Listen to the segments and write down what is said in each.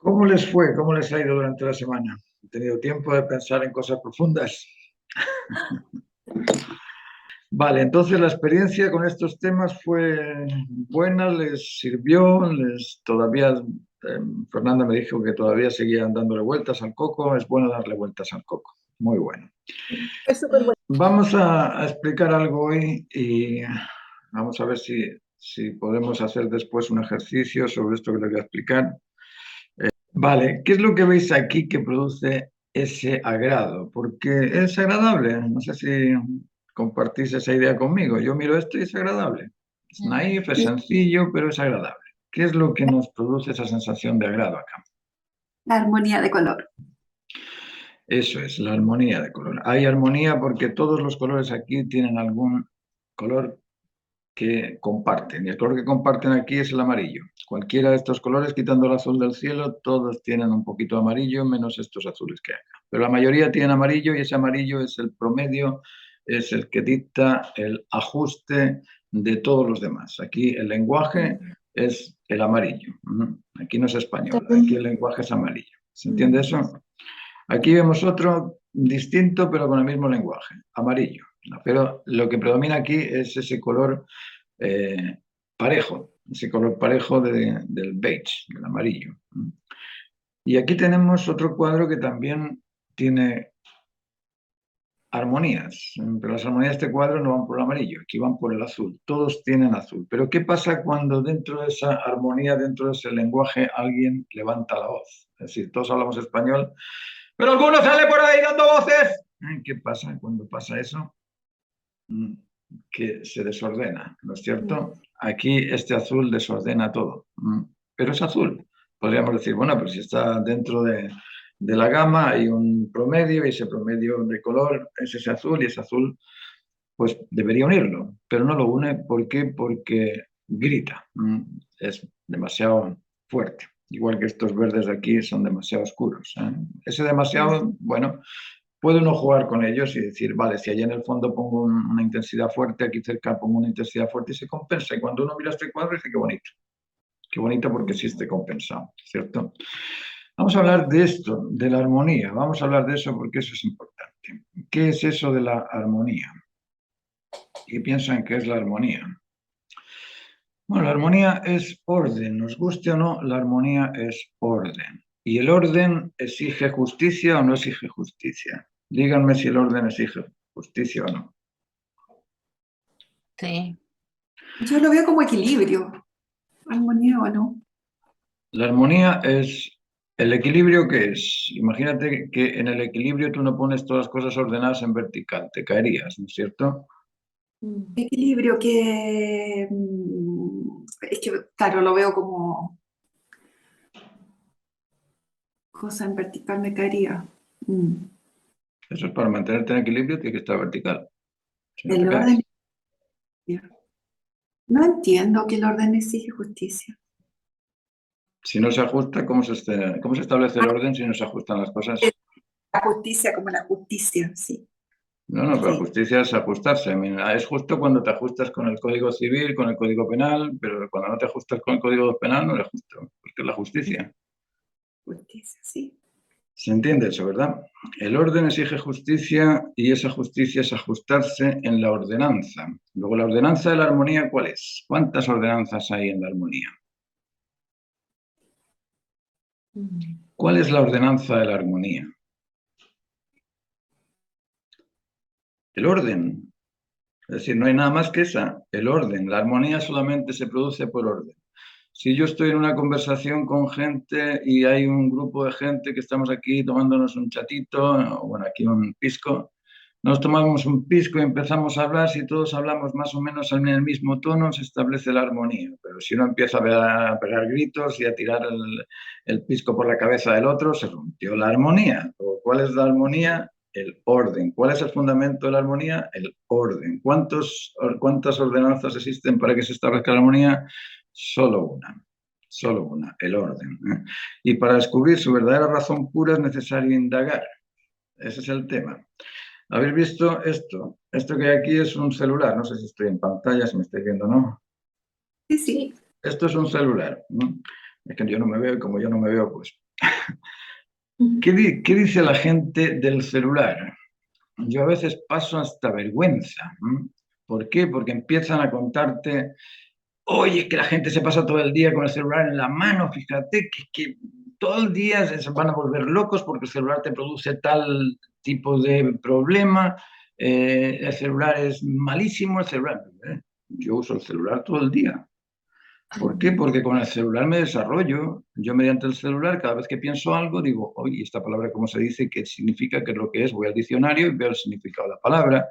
¿Cómo les fue? ¿Cómo les ha ido durante la semana? ¿Han tenido tiempo de pensar en cosas profundas? Vale, entonces la experiencia con estos temas fue buena, les sirvió, todavía Fernanda me dijo que todavía seguían dándole vueltas al coco, es bueno darle vueltas al coco, muy bueno. Fue súper bueno. Vamos a explicar algo hoy y vamos a ver si podemos hacer después un ejercicio sobre esto que les voy a explicar. Vale, ¿qué es lo que veis aquí que produce ese agrado? Porque es agradable. No sé si compartís esa idea conmigo. Yo miro esto y es agradable. Es naif, es Sí, sencillo, pero es agradable. ¿Qué es lo que nos produce esa sensación de agrado acá? la armonía de color. Eso es, la armonía de color. Hay armonía porque todos los colores aquí tienen algún color que comparten. Y el color que comparten aquí es el amarillo. Cualquiera de estos colores, quitando el azul del cielo, todos tienen un poquito de amarillo, menos estos azules que hay acá. Pero la mayoría tienen amarillo y ese amarillo es el promedio, es el que dicta el ajuste de todos los demás. Aquí el lenguaje es el amarillo. Aquí no es español, aquí el lenguaje es amarillo. ¿Se entiende eso? Aquí vemos otro distinto, pero con el mismo lenguaje, amarillo. Pero lo que predomina aquí es ese color eh, parejo, ese color parejo del beige, del amarillo. Y aquí tenemos otro cuadro que también tiene armonías, pero las armonías de este cuadro no van por el amarillo, aquí van por el azul, todos tienen azul. Pero ¿qué pasa cuando dentro de esa armonía, dentro de ese lenguaje, alguien levanta la voz? Es decir, todos hablamos español, pero alguno sale por ahí dando voces. ¿Qué pasa cuando pasa eso? Que se desordena, ¿no es cierto? Aquí este azul desordena todo, pero es azul. Podríamos decir, bueno, pero si está dentro de la gama hay un promedio y ese promedio de color es ese azul y ese azul pues debería unirlo, pero no lo une. ¿Por qué? Porque grita, es demasiado fuerte. Igual que estos verdes de aquí son demasiado oscuros. Ese demasiado, bueno, puede uno jugar con ellos y decir, vale, si allá en el fondo pongo una intensidad fuerte, aquí cerca pongo una intensidad fuerte y se compensa. Y cuando uno mira este cuadro dice, qué bonito porque sí esté compensado, ¿cierto? Vamos a hablar de esto, de la armonía. Vamos a hablar de eso porque eso es importante. ¿Qué es eso de la armonía? ¿Qué piensan que es la armonía? Bueno, la armonía es orden, nos guste o no, la armonía es orden. ¿Y el orden exige justicia o no exige justicia? Díganme si el orden exige justicia o no. Sí. Yo lo veo como equilibrio, armonía o no. La armonía es el equilibrio que es. Imagínate que en el equilibrio tú no pones todas las cosas ordenadas en vertical, te caerías, ¿no es cierto? Equilibrio que es que, claro, lo veo como cosa en vertical me caería. Eso es para mantenerte en equilibrio, tiene que estar vertical, si no te El caes. orden, no entiendo que el orden exige justicia. Si no se ajusta, ¿cómo se establece el orden si no se ajustan las cosas? La justicia como la justicia, sí, No, no, pero sí, justicia es ajustarse. Mira, es justo cuando te ajustas con el Código Civil, con el Código Penal, pero cuando no te ajustas con el Código Penal no es justo, porque es la justicia. justicia, sí. Se entiende eso, ¿verdad? El orden exige justicia y esa justicia es ajustarse en la ordenanza. Luego, la ordenanza de la armonía, ¿cuál es? ¿Cuántas ordenanzas hay en la armonía? ¿Cuál es la ordenanza de la armonía? El orden. Es decir, no hay nada más que esa, el orden. La armonía solamente se produce por orden. Si yo estoy en una conversación con gente y hay un grupo de gente que estamos aquí tomándonos un chatito, o bueno, aquí un pisco, nos tomamos un pisco y empezamos a hablar, si todos hablamos más o menos en el mismo tono, se establece la armonía. Pero si uno empieza a pegar gritos y a tirar el pisco por la cabeza del otro, se rompió la armonía. ¿Cuál es la armonía? El orden. ¿Cuál es el fundamento de la armonía? El orden. ¿Cuántas ordenanzas existen para que se establezca la armonía? Solo una, el orden. Y para descubrir su verdadera razón pura es necesario indagar. Ese es el tema. ¿Habéis visto esto? Esto que hay aquí es un celular. No sé si estoy en pantalla, si me estáis viendo o no. Sí, sí. Esto es un celular. Es que yo no me veo y como yo no me veo, pues. ¿Qué dice la gente del celular? Yo a veces paso hasta vergüenza. ¿Por qué? Porque empiezan a contarte, oye, que la gente se pasa todo el día con el celular en la mano, fíjate, que todo el día se van a volver locos porque el celular te produce tal tipo de problema, el celular es malísimo, el celular. Yo uso el celular todo el día. ¿Por qué? Porque con el celular me desarrollo. Yo mediante el celular, cada vez que pienso algo, digo, oye, esta palabra, ¿cómo se dice? ¿Qué significa? ¿Qué es lo que es? Voy al diccionario y veo el significado de la palabra.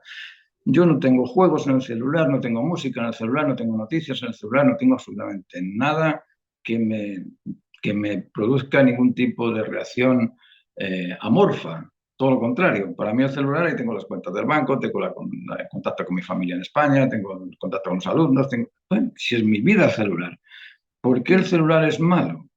Yo no tengo juegos en el celular, no tengo música en el celular, no tengo noticias en el celular, no tengo absolutamente nada que me, que me produzca ningún tipo de reacción amorfa. Todo lo contrario, para mí el celular, ahí tengo las cuentas del banco, tengo contacto con mi familia en España, tengo contacto con los alumnos, bueno, si es mi vida el celular. ¿Por qué el celular es malo?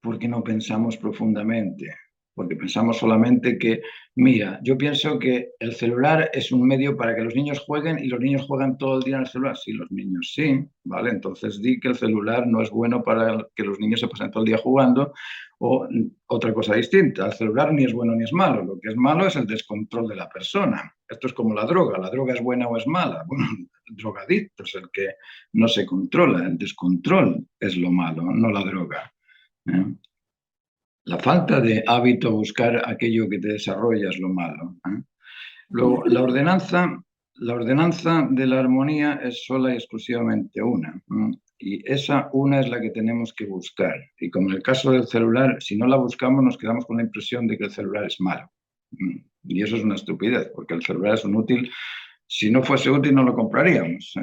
Porque no pensamos profundamente, porque pensamos solamente que, mira, yo pienso que el celular es un medio para que los niños jueguen y los niños juegan todo el día en el celular. Sí, los niños sí, ¿vale? Entonces di que el celular no es bueno para que los niños se pasen todo el día jugando o otra cosa distinta. El celular ni es bueno ni es malo. Lo que es malo es el descontrol de la persona. Esto es como la droga. ¿La droga es buena o es mala? Bueno, el drogadicto es el que no se controla. El descontrol es lo malo, no la droga. ¿Eh? La falta de hábito, buscar aquello que te desarrolla es lo malo. Luego, la ordenanza de la armonía es sola y exclusivamente una. Y esa una es la que tenemos que buscar. Y como en el caso del celular, si no la buscamos nos quedamos con la impresión de que el celular es malo. Y eso es una estupidez, porque el celular es un útil. Si no fuese útil no lo compraríamos.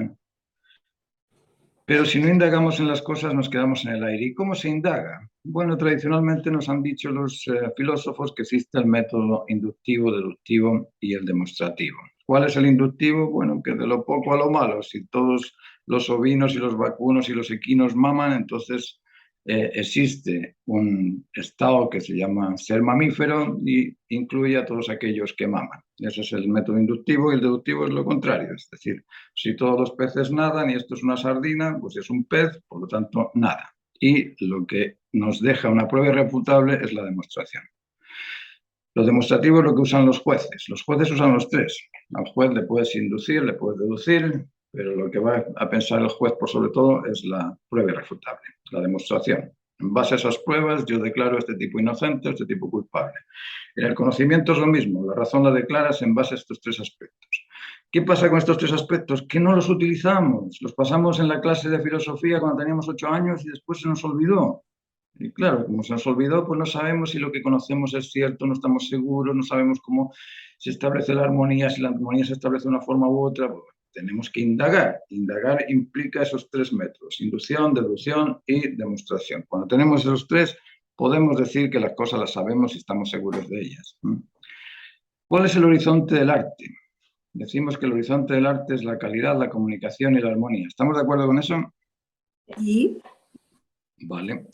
Pero si no indagamos en las cosas, nos quedamos en el aire. ¿Y cómo se indaga? Bueno, tradicionalmente nos han dicho los filósofos que existe el método inductivo, deductivo y el demostrativo. ¿Cuál es el inductivo? Bueno, que de lo poco a lo malo. Si todos los ovinos y los vacunos y los equinos maman, entonces existe un estado que se llama ser mamífero y incluye a todos aquellos que maman. Ese es el método inductivo y el deductivo es lo contrario. Es decir, si todos los peces nadan y esto es una sardina, pues es un pez, por lo tanto, nada. Y lo que nos deja una prueba irrefutable es la demostración. Lo demostrativo es lo que usan los jueces. Los jueces usan los tres. Al juez le puedes inducir, le puedes deducir, pero lo que va a pensar el juez por sobre todo es la prueba irrefutable, la demostración. En base a esas pruebas yo declaro a este tipo inocente, a este tipo culpable. En el conocimiento es lo mismo, la razón la declaras en base a estos tres aspectos. ¿Qué pasa con estos tres aspectos? Que no los utilizamos, los pasamos en la clase de filosofía cuando teníamos 8 años y después se nos olvidó. Y claro, como se nos olvidó, pues no sabemos si lo que conocemos es cierto, no estamos seguros, no sabemos cómo se establece la armonía, si la armonía se establece de una forma u otra. Pues tenemos que indagar. Indagar implica esos tres métodos, inducción, deducción y demostración. Cuando tenemos esos tres, podemos decir que las cosas las sabemos y estamos seguros de ellas. ¿Cuál es el horizonte del arte? Decimos que el horizonte del arte es la calidad, la comunicación y la armonía. ¿Estamos de acuerdo con eso? Sí. Vale.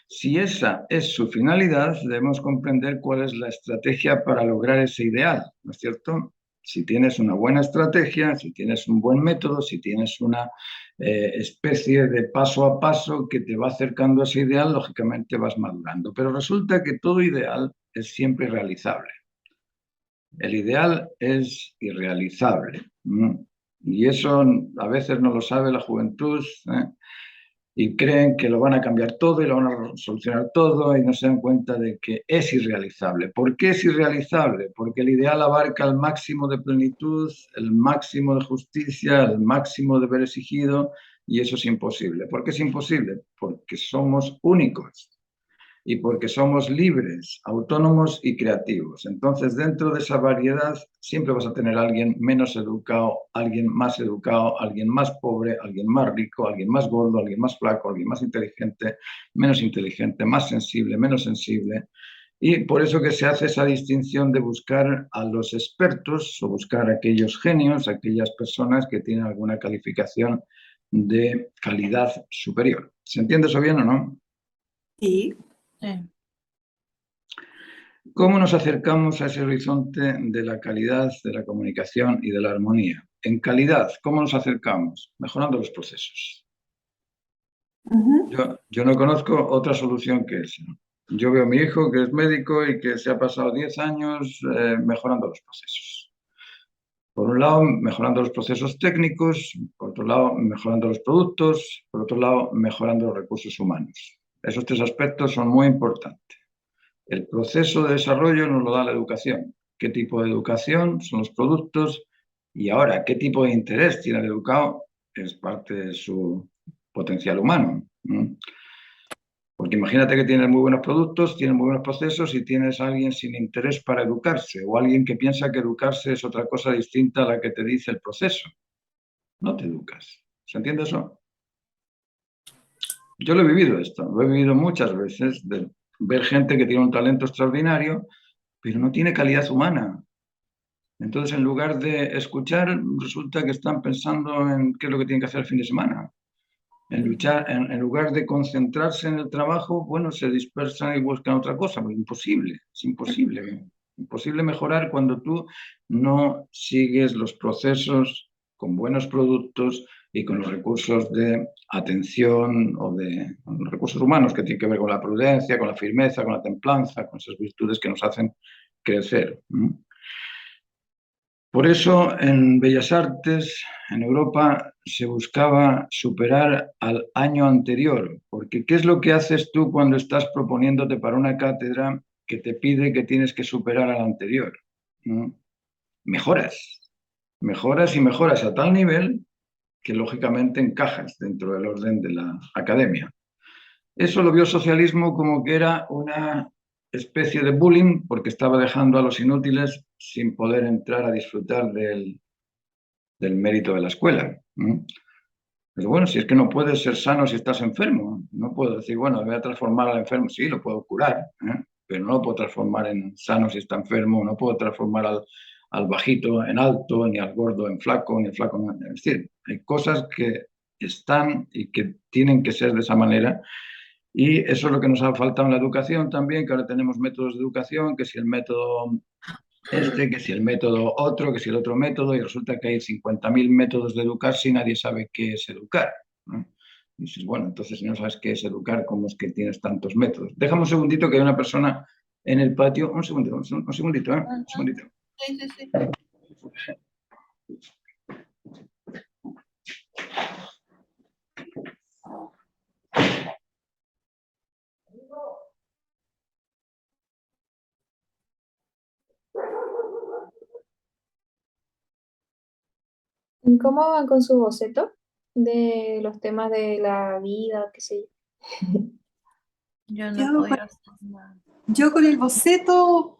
Si esa es su finalidad, debemos comprender cuál es la estrategia para lograr ese ideal, ¿no es cierto? Si tienes una buena estrategia, si tienes un buen método, si tienes una especie de paso a paso que te va acercando a ese ideal, lógicamente vas madurando. Pero resulta que todo ideal es siempre realizable. El ideal es irrealizable. Y eso a veces no lo sabe la juventud, y creen que lo van a cambiar todo y lo van a solucionar todo y no se dan cuenta de que es irrealizable. ¿Por qué es irrealizable? Porque el ideal abarca el máximo de plenitud, el máximo de justicia, el máximo de deber exigido y eso es imposible. ¿Por qué es imposible? Porque somos únicos y porque somos libres, autónomos y creativos. Entonces, dentro de esa variedad, siempre vas a tener a alguien menos educado, alguien más educado, alguien más pobre, alguien más rico, alguien más gordo, alguien más flaco, alguien más inteligente, menos inteligente, más sensible, menos sensible. Y por eso que se hace esa distinción de buscar a los expertos o buscar a aquellos genios, a aquellas personas que tienen alguna calificación de calidad superior. ¿Se entiende eso bien o no? Sí. ¿Cómo nos acercamos a ese horizonte de la calidad, de la comunicación y de la armonía? En calidad, ¿cómo nos acercamos? Mejorando los procesos. Ujú. Yo no conozco otra solución que esa. Yo veo a mi hijo que es médico y que se ha pasado 10 años mejorando los procesos. Por un lado, mejorando los procesos técnicos, por otro lado, mejorando los productos, por otro lado, mejorando los recursos humanos. Esos tres aspectos son muy importantes. El proceso de desarrollo nos lo da la educación. ¿Qué tipo de educación son los productos? Y ahora, ¿qué tipo de interés tiene el educado? Es parte de su potencial humano. Porque imagínate que tienes muy buenos productos, tienes muy buenos procesos y tienes a alguien sin interés para educarse o alguien que piensa que educarse es otra cosa distinta a la que te dice el proceso. No te educas. ¿Se entiende eso? Yo lo he vivido esto, lo he vivido muchas veces, de ver gente que tiene un talento extraordinario, pero no tiene calidad humana. Entonces, en lugar de escuchar, resulta que están pensando en qué es lo que tienen que hacer el fin de semana. En lugar de concentrarse en el trabajo, bueno, se dispersan y buscan otra cosa. Pues imposible, es imposible. Imposible mejorar cuando tú no sigues los procesos con buenos productos y con los recursos de atención o de los recursos humanos que tienen que ver con la prudencia, con la firmeza, con la templanza, con esas virtudes que nos hacen crecer. Por eso, en Bellas Artes, en Europa, se buscaba superar al año anterior, porque ¿qué es lo que haces tú cuando estás proponiéndote para una cátedra que te pide que tienes que superar al anterior? ¿Mm? Mejoras, mejoras y mejoras a tal nivel que lógicamente encajas dentro del orden de la academia. Eso lo vio el socialismo como que era una especie de bullying porque estaba dejando a los inútiles sin poder entrar a disfrutar del mérito de la escuela. Pero bueno, si es que no puedes ser sano si estás enfermo, no puedo decir, bueno, voy a transformar al enfermo, sí, lo puedo curar, pero no lo puedo transformar en sano si está enfermo, no puedo transformar al bajito en alto, ni al gordo en flaco, ni al flaco en... Es decir, hay cosas que están y que tienen que ser de esa manera y eso es lo que nos ha faltado en la educación también, que ahora tenemos métodos de educación, que si el método que si el método otro, que si el otro método, y resulta que hay 50.000 métodos de educarse y nadie sabe qué es educar, ¿no? Y dices, bueno, entonces si no sabes qué es educar, ¿cómo es que tienes tantos métodos? Déjame un segundito que hay una persona en el patio. Un segundito, un segundito, ¿eh? Un Ajá. segundito. Sí, sí, sí. ¿Y cómo van con su boceto de los temas de la vida, qué sé yo? Yo no he Yo con, podido hacer nada. yo con el boceto,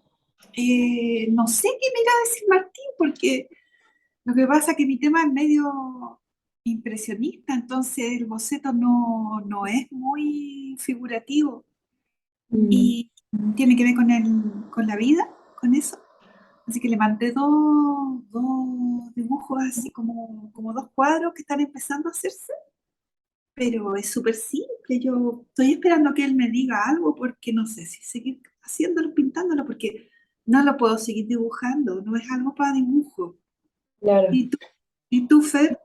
no sé qué me irá a decir Martín, porque lo que pasa es que mi tema es medio impresionista, entonces el boceto no es muy figurativo Mm, y tiene que ver con la vida, con eso. Así que le mandé dos dibujos así como dos cuadros que están empezando a hacerse, pero es súper simple. Yo estoy esperando que él me diga algo porque no sé si seguir haciéndolo, pintándolo, porque no lo puedo seguir dibujando, no es algo para dibujo. claro. ¿Y tú, y tú, Fer?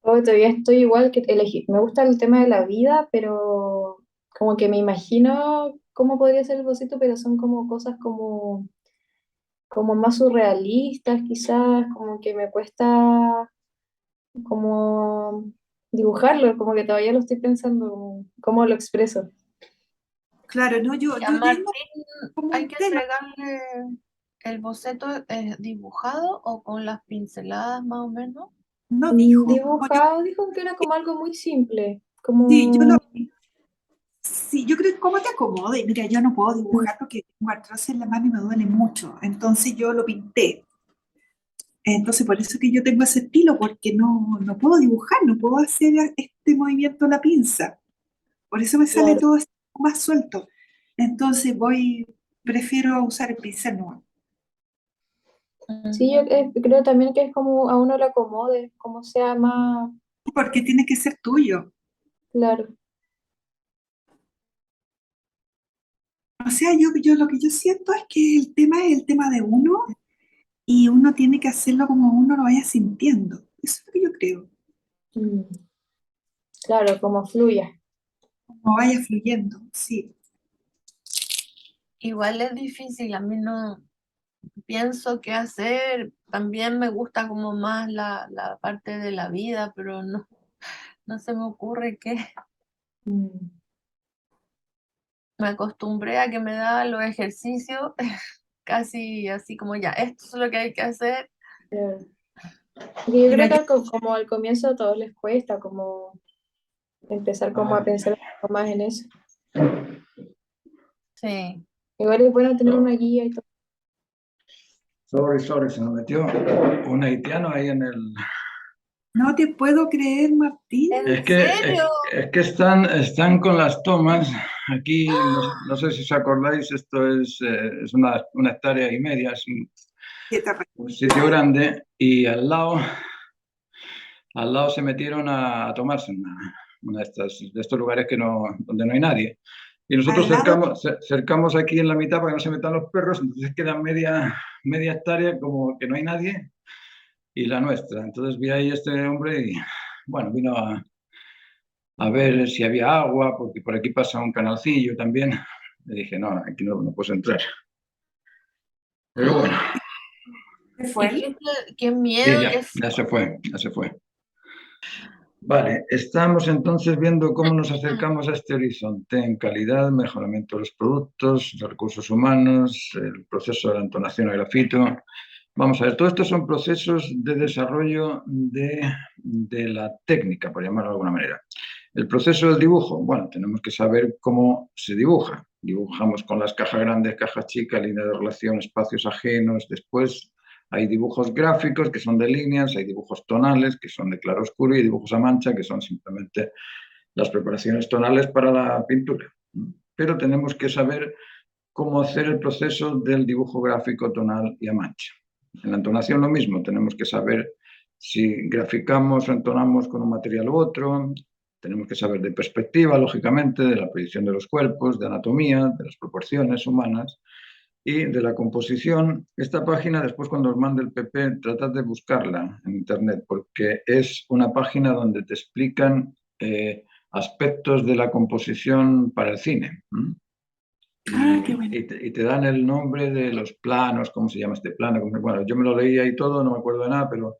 Oh, todavía estoy igual que elegí. Me gusta el tema de la vida, pero como que me imagino cómo podría ser el boceto, pero son como cosas como más surrealistas, quizás, como que me cuesta como dibujarlo, como que todavía lo estoy pensando, cómo lo expreso. Claro, no, Y a yo tengo Martín como hay un que tema, entregarle el boceto dibujado o con las pinceladas más o menos. no dijo. O yo, Dibujado, dijo que era como algo muy simple, sí, como... sí, yo creo que cómo te acomode. Mira, yo no puedo dibujar porque tengo artrosis en la mano y me duele mucho. Entonces yo lo pinté. Entonces, por eso que yo tengo ese estilo, porque no puedo dibujar, no puedo hacer este movimiento a la pinza. Por eso me sale Claro. todo así más suelto. Entonces prefiero usar el pincel nuevo, Sí, yo creo también que es como a uno le acomode, como sea más porque tiene que ser tuyo. claro. O sea, yo lo que yo siento es que el tema es el tema de uno y uno tiene que hacerlo como uno lo vaya sintiendo. Eso es lo que yo creo, Mm, claro, como fluya. como vaya fluyendo, sí. igual es difícil, a mí no pienso qué hacer, también me gusta como más la parte de la vida, pero no se me ocurre qué. Mm, Me acostumbré a que me daban los ejercicios casi así como ya, esto es lo que hay que hacer. claro. Porque yo Pero creo que yo, como al comienzo a todos les cuesta como empezar como a pensar un poco más en eso. Sí. Igual es bueno tener una guía y todo. Sorry, se nos metió un haitiano ahí en el... no te puedo creer, Martín. ¿En Es que, serio? es que están con las tomas. Aquí, no sé si os acordáis, esto es una hectárea y media, es ¿Qué te re- un sitio grande y al lado se metieron a tomarse una de estos lugares donde no hay nadie. Y nosotros Al lado, cercamos aquí en la mitad para que no se metan los perros, entonces queda media hectárea como que no hay nadie y la nuestra. Entonces vi ahí este hombre y, bueno, vino a ver si había agua, porque por aquí pasa un canalcillo también. Le dije, no, aquí no puedes entrar. Pero bueno, ¿qué Y fue él? qué sí, miedo que ya se fue, ya se fue. Vale, estamos entonces viendo cómo nos acercamos a este horizonte en calidad, mejoramiento de los productos, de recursos humanos, el proceso de la entonación a grafito. Vamos a ver, todo esto son procesos de desarrollo de la técnica, por llamarlo de alguna manera. El proceso del dibujo, bueno, tenemos que saber cómo se dibuja. Dibujamos con las cajas grandes, cajas chicas, línea de relación, espacios ajenos. Después hay dibujos gráficos que son de líneas, hay dibujos tonales que son de claro oscuro y dibujos a mancha que son simplemente las preparaciones tonales para la pintura. Pero tenemos que saber cómo hacer el proceso del dibujo gráfico tonal y a mancha. En la entonación lo mismo, tenemos que saber si graficamos o entonamos con un material u otro, tenemos que saber de perspectiva, lógicamente, de la proyección de los cuerpos, de anatomía, de las proporciones humanas y de la composición. Esta página, después cuando os mande el PP, tratad de buscarla en Internet, porque es una página donde te explican aspectos de la composición para el cine. Ah, qué bueno. Y te dan el nombre de los planos, cómo se llama este plano. Bueno, yo me lo leía y todo, no me acuerdo de nada, pero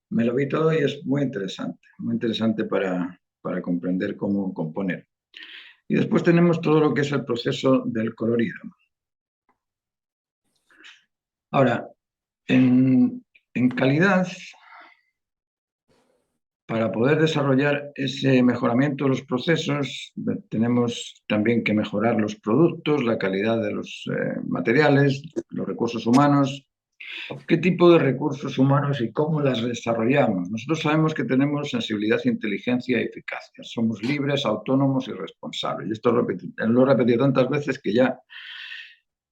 me lo vi todo y es muy interesante para comprender cómo componer. Y después tenemos todo lo que es el proceso del colorido. Ahora, en calidad, para poder desarrollar ese mejoramiento de los procesos, tenemos también que mejorar los productos, la calidad de los materiales, los recursos humanos. ¿Qué tipo de recursos humanos y cómo las desarrollamos? Nosotros sabemos que tenemos sensibilidad, inteligencia y eficacia. Somos libres, autónomos y responsables. Y esto lo he repetido tantas veces que ya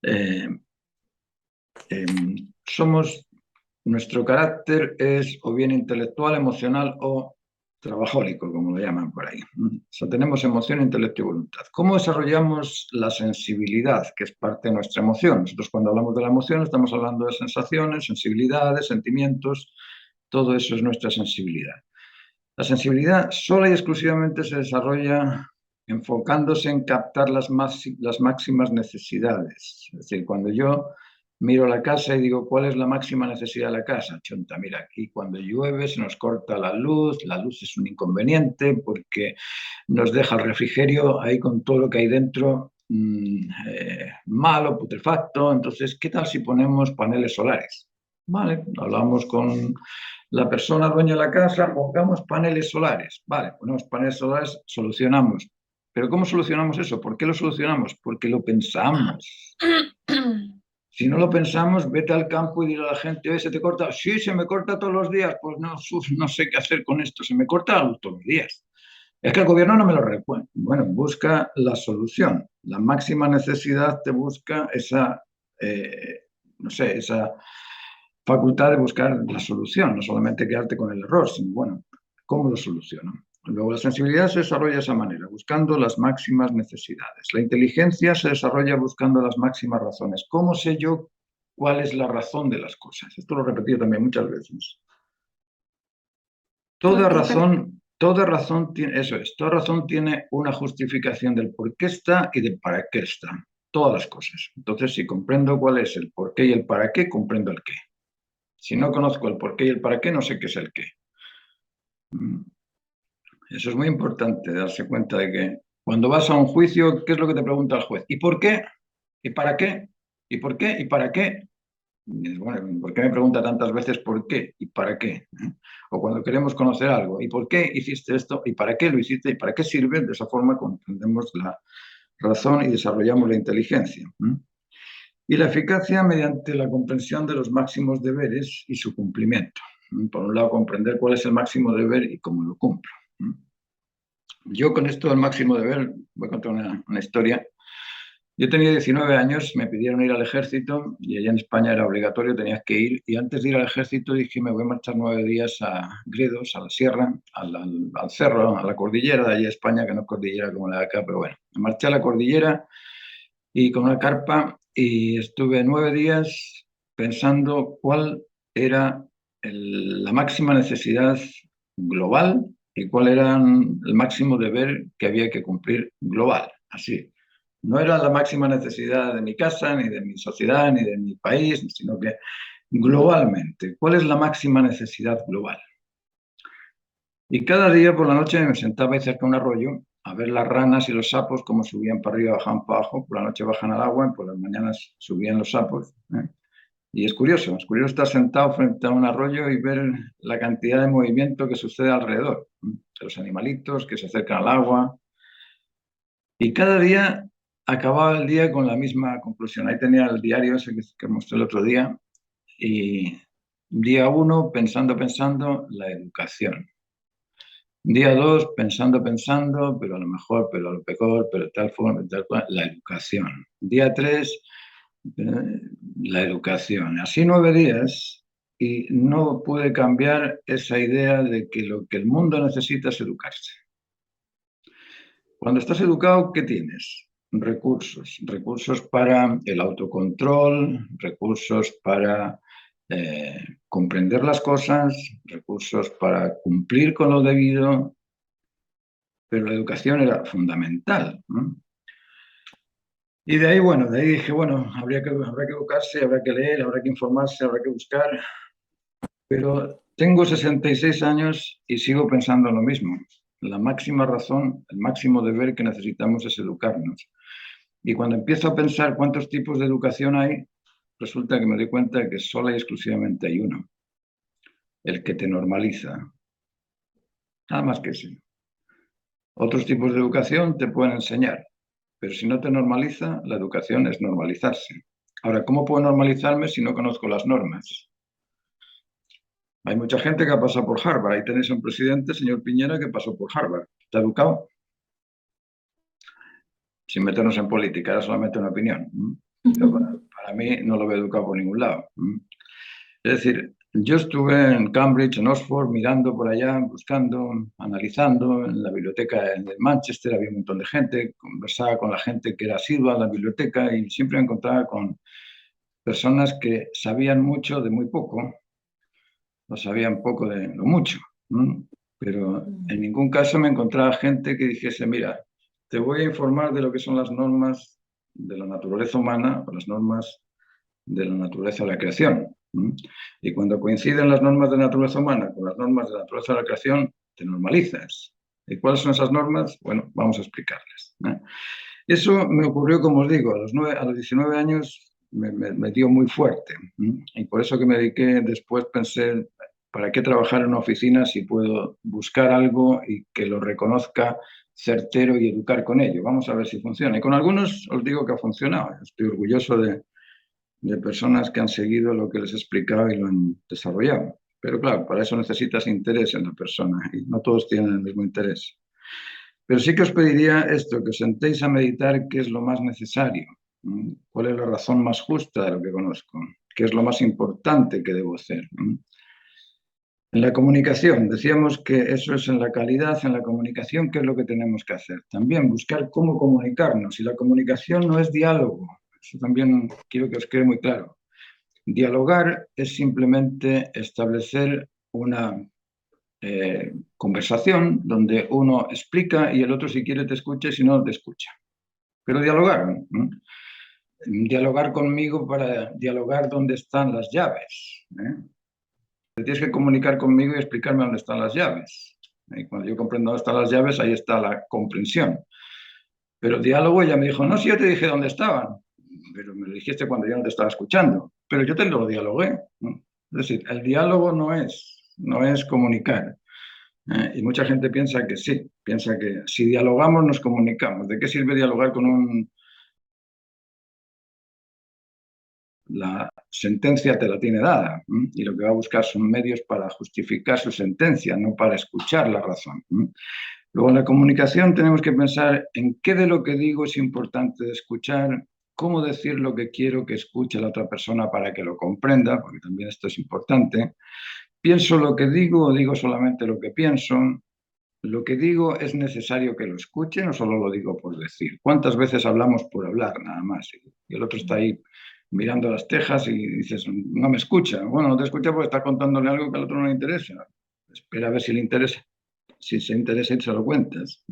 eh, somos, nuestro carácter es o bien intelectual, emocional o trabajólico, como lo llaman por ahí. O sea, tenemos emoción, intelecto y voluntad. ¿Cómo desarrollamos la sensibilidad, que es parte de nuestra emoción? Nosotros cuando hablamos de la emoción estamos hablando de sensaciones, sensibilidades, sentimientos, todo eso es nuestra sensibilidad. La sensibilidad sola y exclusivamente se desarrolla enfocándose en captar las máximas necesidades. Es decir, cuando yo miro la casa y digo, ¿cuál es la máxima necesidad de la casa? Chonta, mira, aquí cuando llueve se nos corta la luz es un inconveniente porque nos deja el refrigerio ahí con todo lo que hay dentro malo, putrefacto. Entonces, ¿qué tal si ponemos paneles solares? Vale, hablamos con la persona dueña de la casa, pongamos paneles solares. Vale, ponemos paneles solares, solucionamos. Pero ¿cómo solucionamos eso? ¿Por qué lo solucionamos? Porque lo pensamos. Si no lo pensamos, vete al campo y dile a la gente, oye, ¿se te corta? Sí, se me corta todos los días. Pues no, no sé qué hacer con esto, se me corta todos los días. Es que el gobierno no me lo recuerda. Bueno, busca la solución. La máxima necesidad te busca esa, no sé, esa facultad de buscar la solución, no solamente quedarte con el error, sino, bueno, ¿cómo lo soluciono? Luego, la sensibilidad se desarrolla de esa manera, buscando las máximas necesidades. La inteligencia se desarrolla buscando las máximas razones. ¿Cómo sé yo cuál es la razón de las cosas? Esto lo he repetido también muchas veces. ¿Por qué? Pero Toda razón tiene, eso es, toda razón tiene una justificación del por qué está y de para qué está. todas las cosas. Entonces, si comprendo cuál es el por qué y el para qué, comprendo el qué. Si no conozco el por qué y el para qué, no sé qué es el qué. Eso es muy importante, darse cuenta de que cuando vas a un juicio, ¿qué es lo que te pregunta el juez? ¿Y por qué? ¿Y para qué? ¿Y por qué? ¿Y para qué? Y dices, bueno, ¿por qué me pregunta tantas veces por qué y para qué? O cuando queremos conocer algo, ¿y por qué hiciste esto? ¿Y para qué lo hiciste? ¿Y para qué sirve? De esa forma comprendemos la razón y desarrollamos la inteligencia. Y la eficacia mediante la comprensión de los máximos deberes y su cumplimiento. Por un lado, comprender cuál es el máximo deber y cómo lo cumplo. Yo con esto del máximo deber, voy a contar una historia. Yo tenía 19 años, me pidieron ir al ejército y allá en España era obligatorio, tenías que ir. Y antes de ir al ejército dije, me voy a marchar 9 días a Gredos, a la sierra, al cerro, a la cordillera de allí de España, que no es cordillera como la de acá, pero bueno. Me marché a la cordillera y con una carpa y estuve 9 días pensando cuál era la máxima necesidad global y cuál era el máximo deber que había que cumplir global, así. No era la máxima necesidad de mi casa, ni de mi sociedad, ni de mi país, sino que globalmente, ¿cuál es la máxima necesidad global? Y cada día por la noche me sentaba ahí cerca de un arroyo a ver las ranas y los sapos cómo subían para arriba, bajaban para abajo, por la noche bajan al agua y por las mañanas subían los sapos. Y es curioso estar sentado frente a un arroyo y ver la cantidad de movimiento que sucede alrededor, de los animalitos que se acercan al agua. Y cada día acababa el día con la misma conclusión. Ahí tenía el diario ese que mostré el otro día. Y día 1, pensando, la educación. Día 2, pensando, pero a lo mejor, pero a lo peor, pero de tal forma, la educación. Día 3, la educación. Así 9 días y no puede cambiar esa idea de que lo que el mundo necesita es educarse. Cuando estás educado, ¿qué tienes? Recursos para el autocontrol, recursos para comprender las cosas, recursos para cumplir con lo debido, pero la educación era fundamental, ¿no? Y de ahí, de ahí dije, habrá que educarse, habrá que leer, habrá que informarse, habrá que buscar, pero tengo 66 años y sigo pensando lo mismo. La máxima razón, el máximo deber que necesitamos es educarnos. Y cuando empiezo a pensar cuántos tipos de educación hay, resulta que me doy cuenta de que solo y exclusivamente hay uno, el que te normaliza. Nada más que ese. Otros tipos de educación te pueden enseñar, pero si no te normaliza, la educación es normalizarse. Ahora, ¿cómo puedo normalizarme si no conozco las normas? Hay mucha gente que ha pasado por Harvard. Ahí tenéis a un presidente, señor Piñera, que pasó por Harvard. ¿Está educado? Sin meternos en política, era solamente una opinión. Pero para mí no lo veo educado por ningún lado. Es decir, yo estuve en Cambridge, en Oxford, mirando por allá, buscando, analizando. En la biblioteca de Manchester había un montón de gente, conversaba con la gente que era asidua a la biblioteca y siempre me encontraba con personas que sabían mucho de muy poco, o sabían poco de lo mucho. Pero en ningún caso me encontraba gente que dijese, mira, te voy a informar de lo que son las normas de la naturaleza humana o las normas de la naturaleza de la creación. Y cuando coinciden las normas de la naturaleza humana con las normas de la naturaleza de la creación, te normalizas. ¿Y cuáles son esas normas? Bueno, vamos a explicarles. Eso me ocurrió, como os digo, a los 19 años me dio muy fuerte. Y por eso que me dediqué, después pensé, ¿para qué trabajar en una oficina si puedo buscar algo y que lo reconozca certero y educar con ello? Vamos a ver si funciona. Y con algunos os digo que ha funcionado. Estoy orgulloso de personas que han seguido lo que les he explicado y lo han desarrollado. Pero claro, para eso necesitas interés en la persona y no todos tienen el mismo interés. Pero sí que os pediría esto, que os sentéis a meditar qué es lo más necesario, cuál es la razón más justa de lo que conozco, qué es lo más importante que debo hacer. En la comunicación, decíamos que eso es en la calidad, en la comunicación, ¿qué es lo que tenemos que hacer? También buscar cómo comunicarnos. Y la comunicación no es diálogo, eso también quiero que os quede muy claro. Dialogar es simplemente establecer una conversación donde uno explica y el otro si quiere te escucha y si no te escucha. Pero dialogar, ¿no? dialogar conmigo para dialogar dónde están las llaves. Te tienes que comunicar conmigo y explicarme dónde están las llaves. Y cuando yo comprendo dónde están las llaves, ahí está la comprensión. Pero el diálogo, ella me dijo, no, si yo te dije dónde estaban, pero me lo dijiste cuando yo no te estaba escuchando, pero yo te lo dialogué, ¿no? Es decir, el diálogo no es comunicar. Y mucha gente piensa que sí, piensa que si dialogamos nos comunicamos. ¿De qué sirve dialogar con la sentencia te la tiene dada, y lo que va a buscar son medios para justificar su sentencia, no para escuchar la razón. Luego, en la comunicación tenemos que pensar en qué de lo que digo es importante de escuchar, cómo decir lo que quiero que escuche la otra persona para que lo comprenda, porque también esto es importante. ¿Pienso lo que digo o digo solamente lo que pienso? ¿Lo que digo es necesario que lo escuchen o solo lo digo por decir? ¿Cuántas veces hablamos por hablar nada más? Y el otro está ahí mirando las tejas y dices, no me escucha. Bueno, no te escucha porque está contándole algo que al otro no le interesa. Espera a ver si le interesa. Si se interesa y se lo cuentas.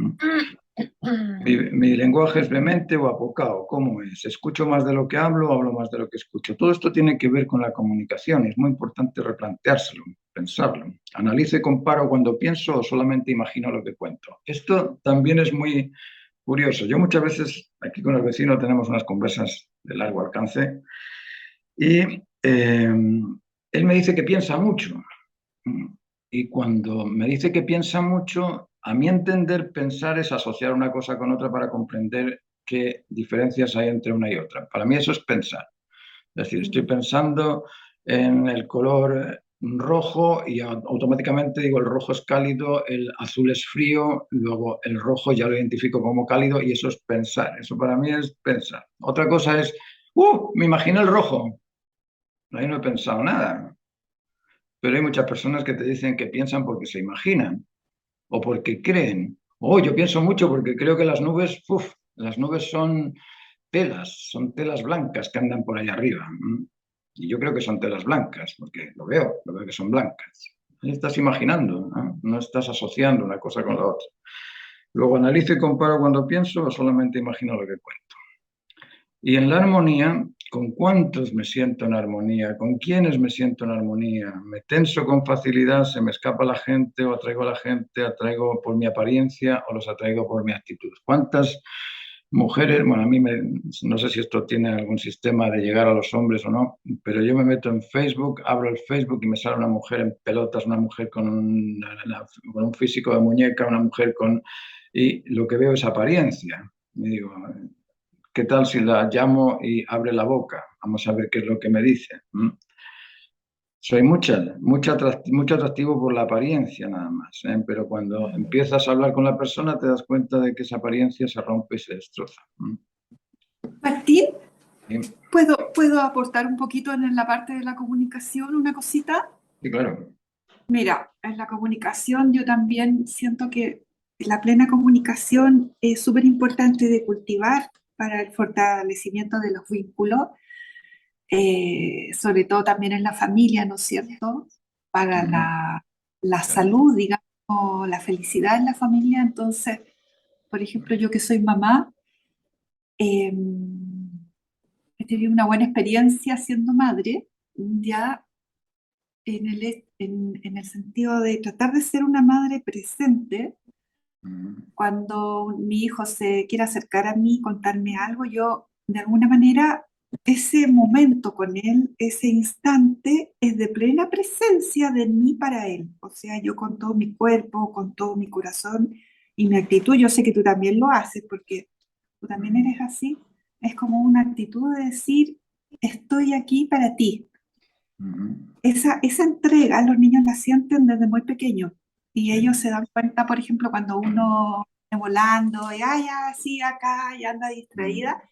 ¿Mi lenguaje es vehemente o apocado? ¿Cómo es? ¿Escucho más de lo que hablo o hablo más de lo que escucho? Todo esto tiene que ver con la comunicación y es muy importante replanteárselo, pensarlo. Analizo y comparo cuando pienso o solamente imagino lo que cuento. Esto también es muy curioso. Yo muchas veces aquí con el vecino tenemos unas conversas de largo alcance y él me dice que piensa mucho. Y cuando me dice que piensa mucho, a mi entender, pensar es asociar una cosa con otra para comprender qué diferencias hay entre una y otra. Para mí eso es pensar. Es decir, estoy pensando en el color rojo y automáticamente digo el rojo es cálido, el azul es frío, luego el rojo ya lo identifico como cálido y eso es pensar. Eso para mí es pensar. Otra cosa es, me imagino el rojo. Ahí no he pensado nada. Pero hay muchas personas que te dicen que piensan porque se imaginan o porque creen. Yo pienso mucho porque creo que las nubes son telas blancas que andan por ahí arriba. Y yo creo que son telas blancas, porque lo veo que son blancas. Ahí estás imaginando, no estás asociando una cosa con la otra. Luego analizo y comparo cuando pienso o solamente imagino lo que cuento. Y en la armonía, ¿con cuántos me siento en armonía? ¿Con quiénes me siento en armonía? ¿Me tenso con facilidad? ¿Se me escapa la gente o atraigo a la gente? ¿Atraigo por mi apariencia o los atraigo por mi actitud? ¿Cuántas mujeres, bueno, no sé si esto tiene algún sistema de llegar a los hombres o no, pero yo me meto en Facebook, abro el Facebook y me sale una mujer en pelotas, una mujer con un físico de muñeca, una mujer y lo que veo es apariencia. Y digo, ¿qué tal si la llamo y abre la boca? Vamos a ver qué es lo que me dice. Soy mucho atractivo por la apariencia nada más, pero cuando empiezas a hablar con la persona te das cuenta de que esa apariencia se rompe y se destroza. Martín, Sí, ¿puedo aportar un poquito en la parte de la comunicación, una cosita? sí, claro. Mira, en la comunicación yo también siento que la plena comunicación es súper importante de cultivar para el fortalecimiento de los vínculos, sobre todo también en la familia, ¿no es cierto? Para la salud, digamos, la felicidad en la familia. Entonces, por ejemplo, yo que soy mamá, eh, he tenido una buena experiencia siendo madre, ya en el sentido de tratar de ser una madre presente. Cuando mi hijo se quiere acercar a mí, contarme algo, yo de alguna manera, ese momento con él, ese instante, es de plena presencia de mí para él. O sea, yo con todo mi cuerpo, con todo mi corazón y mi actitud, yo sé que tú también lo haces porque tú también eres así. Es como una actitud de decir, estoy aquí para ti. Esa entrega los niños la sienten desde muy pequeños y ellos se dan cuenta, por ejemplo, cuando uno está volando y así acá y anda distraída,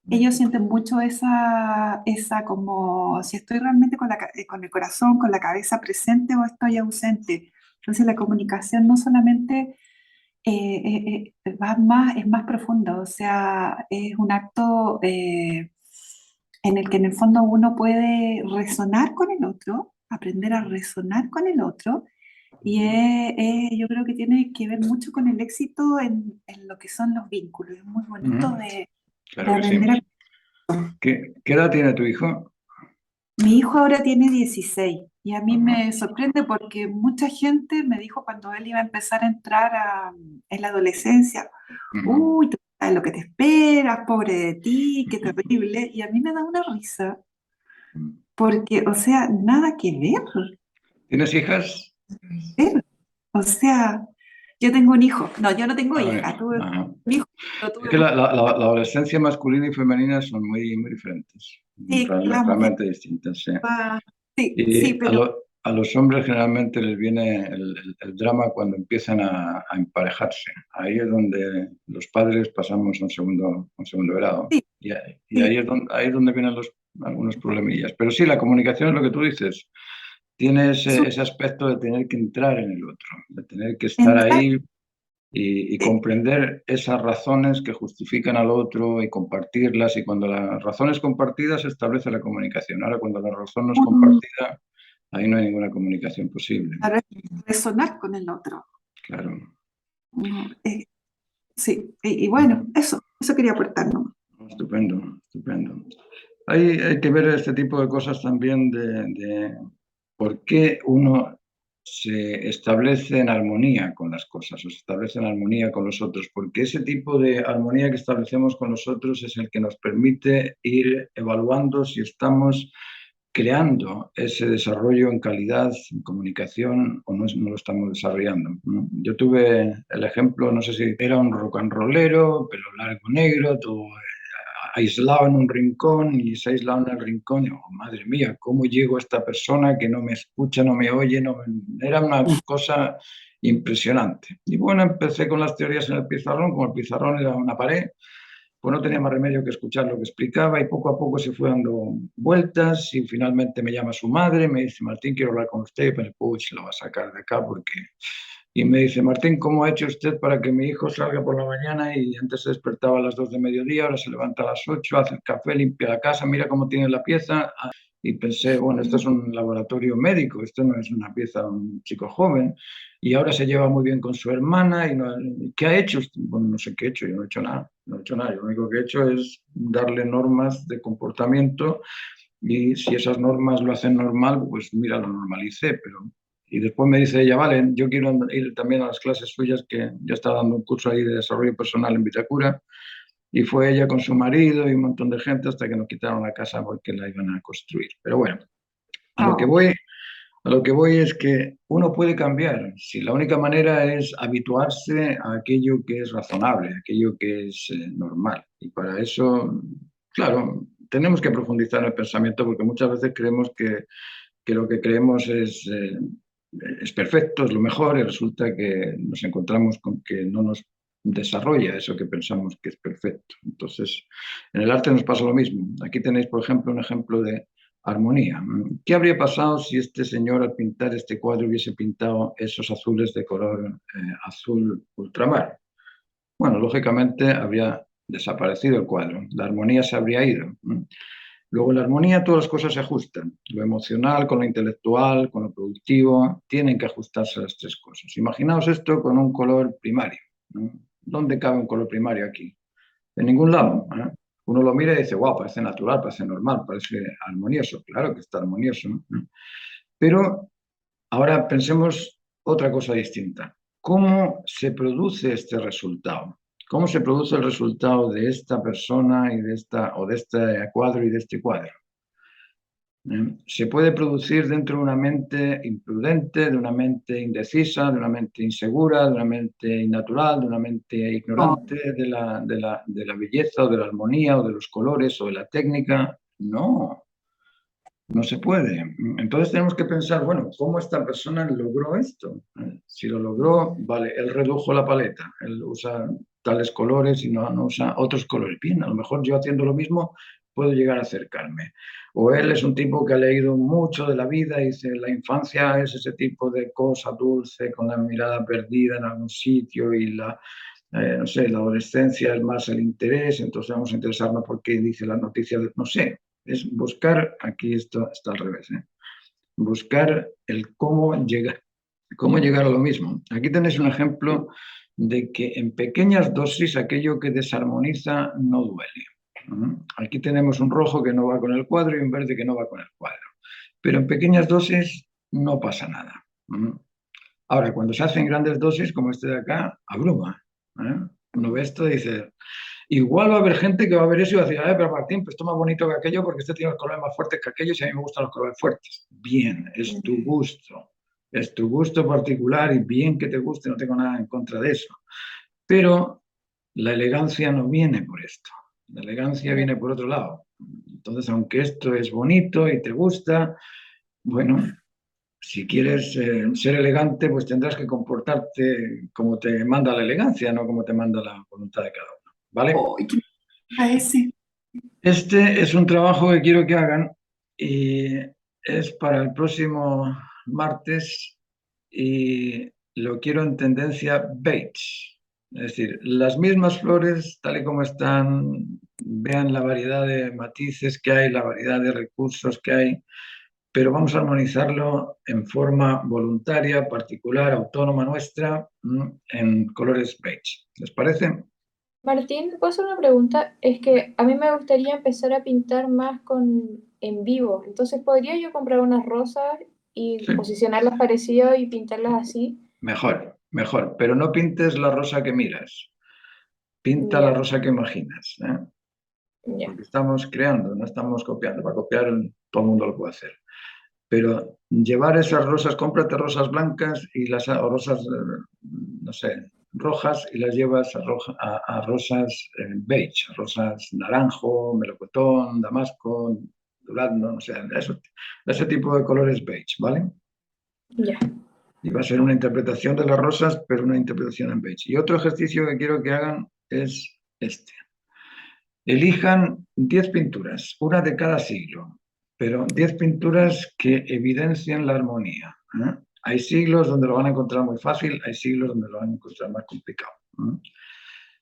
ellos sienten mucho esa como si estoy realmente con el corazón, con la cabeza presente o estoy ausente. Entonces la comunicación no solamente es más profundo, o sea, es un acto en el que en el fondo uno puede resonar con el otro, aprender a resonar con el otro, y yo creo que tiene que ver mucho con el éxito en lo que son los vínculos. Es muy bonito de Claro que sí. aprender ¿Qué edad tiene tu hijo? Mi hijo ahora tiene 16 y a mí Ajá. me sorprende porque mucha gente me dijo cuando él iba a empezar a entrar en la adolescencia, Ujú. uy, tú sabes lo que te esperas, pobre de ti, qué terrible. Y a mí me da una risa porque, o sea, nada que ¿Tienes hijas? ver. O sea, yo tengo un hijo, no, yo no tengo A ver, hija, tuve ajá. un hijo, lo Es tuve que muy... la adolescencia masculina y femenina son muy diferentes, Sí, la mujer realmente distintas, sí. va... Sí, sí, Y pero a los hombres generalmente les viene el drama cuando empiezan a emparejarse. Ahí es donde los padres pasamos a un segundo grado. sí, Y sí. ahí es donde vienen algunos problemillas. Pero sí, la comunicación es lo que tú dices. Tiene ese aspecto de tener que entrar en el otro, de tener que estar Entrar, ahí y comprender esas razones que justifican al otro y compartirlas. Y cuando las razones compartidas se establece la comunicación. Ahora, cuando la razón no es un, compartida, ahí no hay ninguna comunicación posible. para resonar con el otro. Claro. No, sí, y bueno, eso quería aportar, ¿no? Estupendo, estupendo. Hay que ver este tipo de cosas también de por qué uno se establece en armonía con las cosas o se establece en armonía con los otros, porque ese tipo de armonía que establecemos con los otros es el que nos permite ir evaluando si estamos creando ese desarrollo en calidad, en comunicación, o no lo estamos desarrollando, ¿no? Yo tuve el ejemplo, no sé si era un rock and rollero, pelo largo negro, todo aislado en un rincón y se ha aislado en el rincón. Y, oh, madre mía, ¿cómo llego a esta persona que no me escucha, no me oye? Era una cosa impresionante. Y bueno, empecé con las teorías en el pizarrón, como el pizarrón era una pared, pues no tenía más remedio que escuchar lo que explicaba y poco a poco se fue dando vueltas y finalmente me llama su madre, me dice, Martín, quiero hablar con usted, pero se lo va a sacar de acá porque... Y me dice, Martín, ¿cómo ha hecho usted para que mi hijo salga por la mañana y antes se despertaba a las 2 de mediodía, ahora se levanta a las 8, hace el café, limpia la casa, mira cómo tiene la pieza? Y pensé, bueno, esto es un laboratorio médico, esto no es una pieza de un chico joven. Y ahora se lleva muy bien con su hermana. Y no, ¿qué ha hecho usted? Bueno, no sé qué he hecho, yo no he hecho nada, no he hecho nada. Yo lo único que he hecho es darle normas de comportamiento y si esas normas lo hacen normal, pues mira, lo normalicé, pero... Y después me dice ella, vale, yo quiero ir también a las clases suyas, que ya está dando un curso ahí de desarrollo personal en Vitacura, y fue ella con su marido y un montón de gente hasta que nos quitaron la casa porque la iban a construir. Pero bueno, a lo que No, voy, a lo que voy es que uno puede cambiar, si la única manera es habituarse a aquello que es razonable, aquello que es normal. Y para eso, claro, tenemos que profundizar en el pensamiento porque muchas veces creemos que lo que creemos es perfecto, es lo mejor, y resulta que nos encontramos con que no nos desarrolla eso que pensamos que es perfecto. Entonces, en el arte nos pasa lo mismo. Aquí tenéis, por ejemplo, un ejemplo de armonía. ¿Qué habría pasado si este señor al pintar este cuadro hubiese pintado esos azules de color azul ultramar? Bueno, lógicamente habría desaparecido el cuadro, la armonía se habría ido. Luego, en la armonía todas las cosas se ajustan. Lo emocional con lo intelectual, con lo productivo, tienen que ajustarse las tres cosas. Imaginaos esto con un color primario, ¿no? ¿Dónde cabe un color primario aquí? En ningún lado, ¿eh? Uno lo mira y dice, wow, parece natural, parece normal, parece armonioso. Claro que está armonioso, ¿no? Pero ahora pensemos otra cosa distinta. ¿Cómo se produce este resultado? ¿Cómo se produce el resultado de esta persona y de esta, o de este cuadro y de este cuadro? Se puede producir dentro de una mente imprudente, de una mente indecisa, de una mente insegura, de una mente innatural, de una mente no, ignorante de la belleza o de la armonía o de los colores o de la técnica. No, no se puede. Entonces tenemos que pensar, bueno, ¿cómo esta persona logró esto? Si lo logró, vale, él redujo la paleta, él usa tales colores y no usa otros colores. Bien, a lo mejor yo haciendo lo mismo puedo llegar a acercarme. O él es un tipo que ha leído mucho de la vida y dice, la infancia es ese tipo de cosa dulce, con la mirada perdida en algún sitio y no sé, la adolescencia es más el interés, entonces vamos a interesarnos por qué dice las noticias, no sé, es buscar, aquí esto está al revés, buscar el cómo llegar a lo mismo. Aquí tenéis un ejemplo de que en pequeñas dosis aquello que desarmoniza no duele. Aquí tenemos un rojo que no va con el cuadro y un verde que no va con el cuadro. Pero en pequeñas dosis no pasa nada. Ahora, cuando se hacen grandes dosis, como este de acá, abruma. Uno ve esto y dice, igual va a haber gente que va a ver eso y va a decir, pero Martín, pues esto más bonito que aquello porque este tiene los colores más fuertes que aquellos y a mí me gustan los colores fuertes. Bien, es tu gusto. Es tu gusto particular y bien que te guste, no tengo nada en contra de eso. Pero la elegancia no viene por esto. La elegancia viene por otro lado. Entonces, aunque esto es bonito y te gusta, bueno, si quieres ser elegante, pues tendrás que comportarte como te manda la elegancia, no como te manda la voluntad de cada uno. ¿Vale? ¡Ay, qué parece! Este es un trabajo que quiero que hagan y es para el próximo martes y lo quiero en tendencia beige. Es decir, las mismas flores, tal y como están, vean la variedad de matices que hay, la variedad de recursos que hay, pero vamos a armonizarlo en forma voluntaria, particular, autónoma nuestra, en colores beige. ¿Les parece? Martín, ¿puedo hacer una pregunta? Es que a mí me gustaría empezar a pintar más en vivo. Entonces, ¿podría yo comprar unas rosas y Sí. posicionarlas parecido y pintarlas así? Mejor, mejor, pero no pintes la rosa que miras, pinta la Ya, rosa que imaginas, ya, porque estamos creando, no estamos copiando. Para copiar todo el mundo lo puede hacer. Pero llevar esas rosas, cómprate rosas blancas y o rosas, no sé, rojas y las llevas a rosas beige, rosas naranjo, melocotón, damasco, durazno, no sé, ese tipo de colores beige, ¿vale? ya. Y va a ser una interpretación de las rosas, pero una interpretación en beige. Y otro ejercicio que quiero que hagan es este. Elijan 10 pinturas, una de cada siglo, pero 10 pinturas que evidencien la armonía. Hay siglos donde lo van a encontrar muy fácil, hay siglos donde lo van a encontrar más complicado.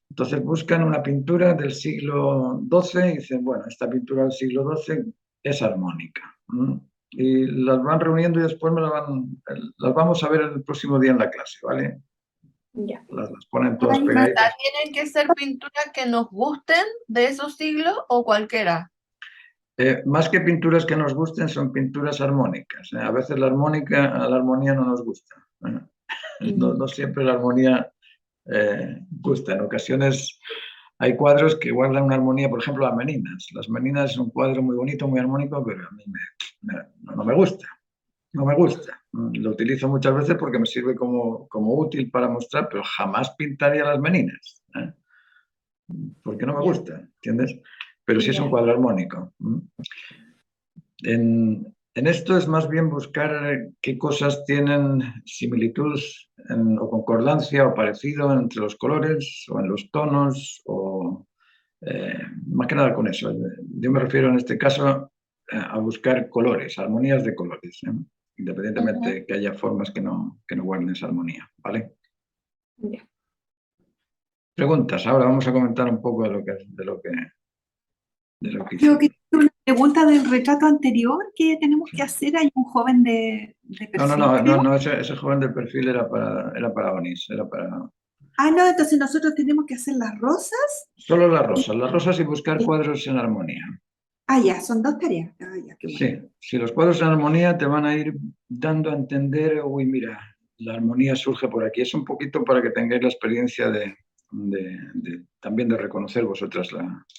Entonces buscan una pintura del siglo XII y dicen, bueno, esta pintura del siglo XII es armónica. Y las van reuniendo y después las vamos a ver el próximo día en la clase, ¿vale? Ya. Las ponen todas Ay, pegaditas. ¿Tienen que ser pinturas que nos gusten de esos siglos o cualquiera? Más que pinturas que nos gusten, son pinturas armónicas. A veces la armonía no nos gusta. No siempre la armonía gusta. En ocasiones hay cuadros que guardan una armonía, por ejemplo, las Meninas. Las Meninas es un cuadro muy bonito, muy armónico, pero a mí no me gusta. No me gusta. Lo utilizo muchas veces porque me sirve como útil para mostrar, pero jamás pintaría las Meninas. Porque no me Ya, gusta, ¿entiendes? Pero sí es un ya. cuadro armónico. En esto es más bien buscar qué cosas tienen similitud o concordancia o parecido entre los colores o en los tonos o más que nada con eso. Yo me refiero en este caso a buscar colores, armonías de colores, independientemente de que haya formas que no guarden esa armonía, ¿vale? Ya. Preguntas. Ahora vamos a comentar un poco de lo que Creo que hicimos. una pregunta del retrato anterior que tenemos que hacer. Hay un joven de perfil, creo. No, ese joven del perfil era para Onís, era para Ah, no, entonces nosotros tenemos que hacer las rosas. solo las rosas y buscar cuadros en armonía. Ah, ya, son dos tareas. Ah, ya, qué bueno. Sí, si los cuadros en armonía te van a ir dando a entender, uy, mira, la armonía surge por aquí. Es un poquito para que tengáis la experiencia también de reconocer vosotras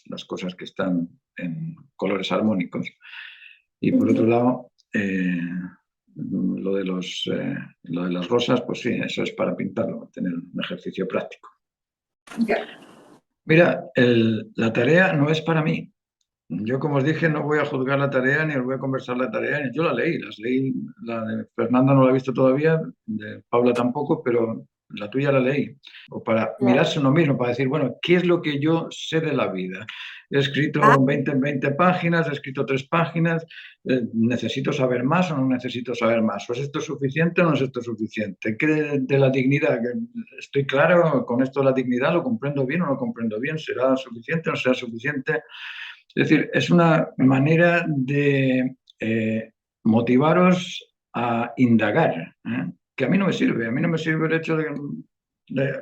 las cosas que están en colores armónicos. Y por otro lado, lo de las rosas, pues sí, eso es para pintarlo, tener un ejercicio práctico. Ya. Mira, la tarea no es para mí. Yo, como os dije, no voy a juzgar la tarea ni os voy a conversar la tarea. Yo las leí. La de Fernanda no la he visto todavía, de Paula tampoco, pero la tuya la leí. O para Claro. mirarse uno mismo, para decir, bueno, ¿qué es lo que yo sé de la vida? He escrito Ah, 20 páginas, he escrito 3 páginas, ¿necesito saber más o no necesito saber más? ¿O es esto suficiente o no es esto suficiente? ¿Qué de la dignidad? ¿Estoy claro con esto de la dignidad? ¿Lo comprendo bien o no lo comprendo bien? ¿Será suficiente o no será suficiente? Es decir, es una manera de motivaros a indagar, que a mí no me sirve. A mí no me sirve el hecho de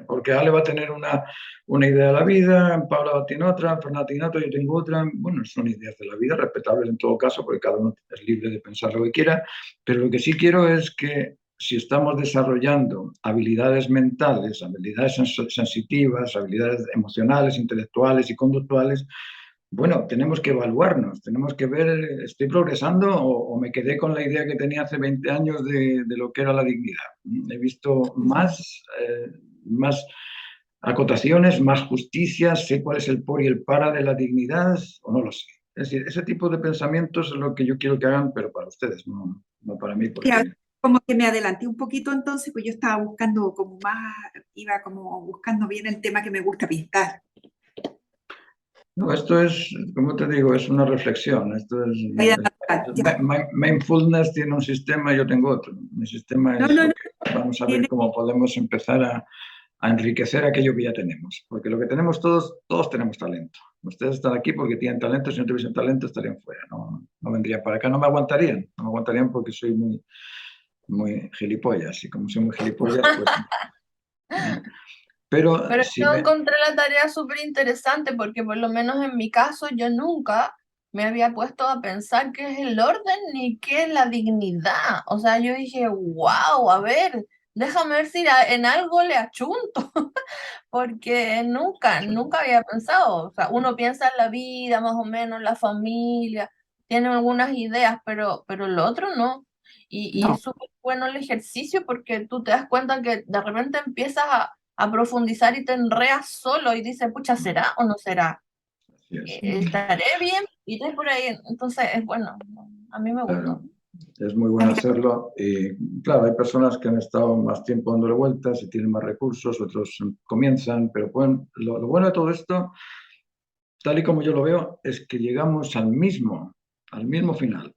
Porque Ale va a tener una idea de la vida, Paula tiene otra, Fernanda tiene otra, yo tengo otra. Bueno, son ideas de la vida, respetables en todo caso, porque cada uno es libre de pensar lo que quiera, pero lo que sí quiero es que si estamos desarrollando habilidades mentales, habilidades sensitivas, habilidades emocionales, intelectuales y conductuales, bueno, tenemos que evaluarnos, tenemos que ver, ¿estoy progresando o me quedé con la idea que tenía hace 20 años de lo que era la dignidad? He visto más acotaciones, más justicias, sé cuál es el por y el para de la dignidad o no lo sé. Es decir, ese tipo de pensamientos es lo que yo quiero que hagan, pero para ustedes, no para mí, Y porque... como que me adelanté un poquito entonces, pues yo estaba buscando como más, iba como buscando bien el tema que me gusta pintar. No, esto es, como te digo, es una reflexión. Esto es, La vida natural, ya. Mindfulness tiene un sistema, yo tengo otro. Mi sistema No, es no, lo no, que vamos a ver tiene, cómo podemos empezar a enriquecer aquello que ya tenemos. Porque lo que tenemos todos tenemos talento. Ustedes están aquí porque tienen talento, si no tuviesen talento estarían fuera, no vendrían para acá, no me aguantarían porque soy muy gilipollas. Y como soy muy gilipollas, pues... Pero Pero si yo me... encontré la tarea súper interesante porque por lo menos en mi caso yo nunca me había puesto a pensar qué es el orden ni qué es la dignidad. O sea, yo dije, wow, a ver, déjame ver si en algo le achunto, porque nunca había pensado. O sea, uno piensa en la vida, más o menos, la familia, tiene algunas ideas, pero lo otro no. Y no. es súper bueno el ejercicio porque tú te das cuenta que de repente empiezas a profundizar y te enreas solo y dices, pucha, ¿será o no será? Así es. ¿Estaré bien? Y te por ahí. Entonces, es bueno, a mí me gustó. Claro, es muy A bueno mí hacerlo y claro, hay personas que han estado más tiempo dándole vueltas y tienen más recursos, otros comienzan, pero lo bueno de todo esto, tal y como yo lo veo, es que llegamos al mismo final.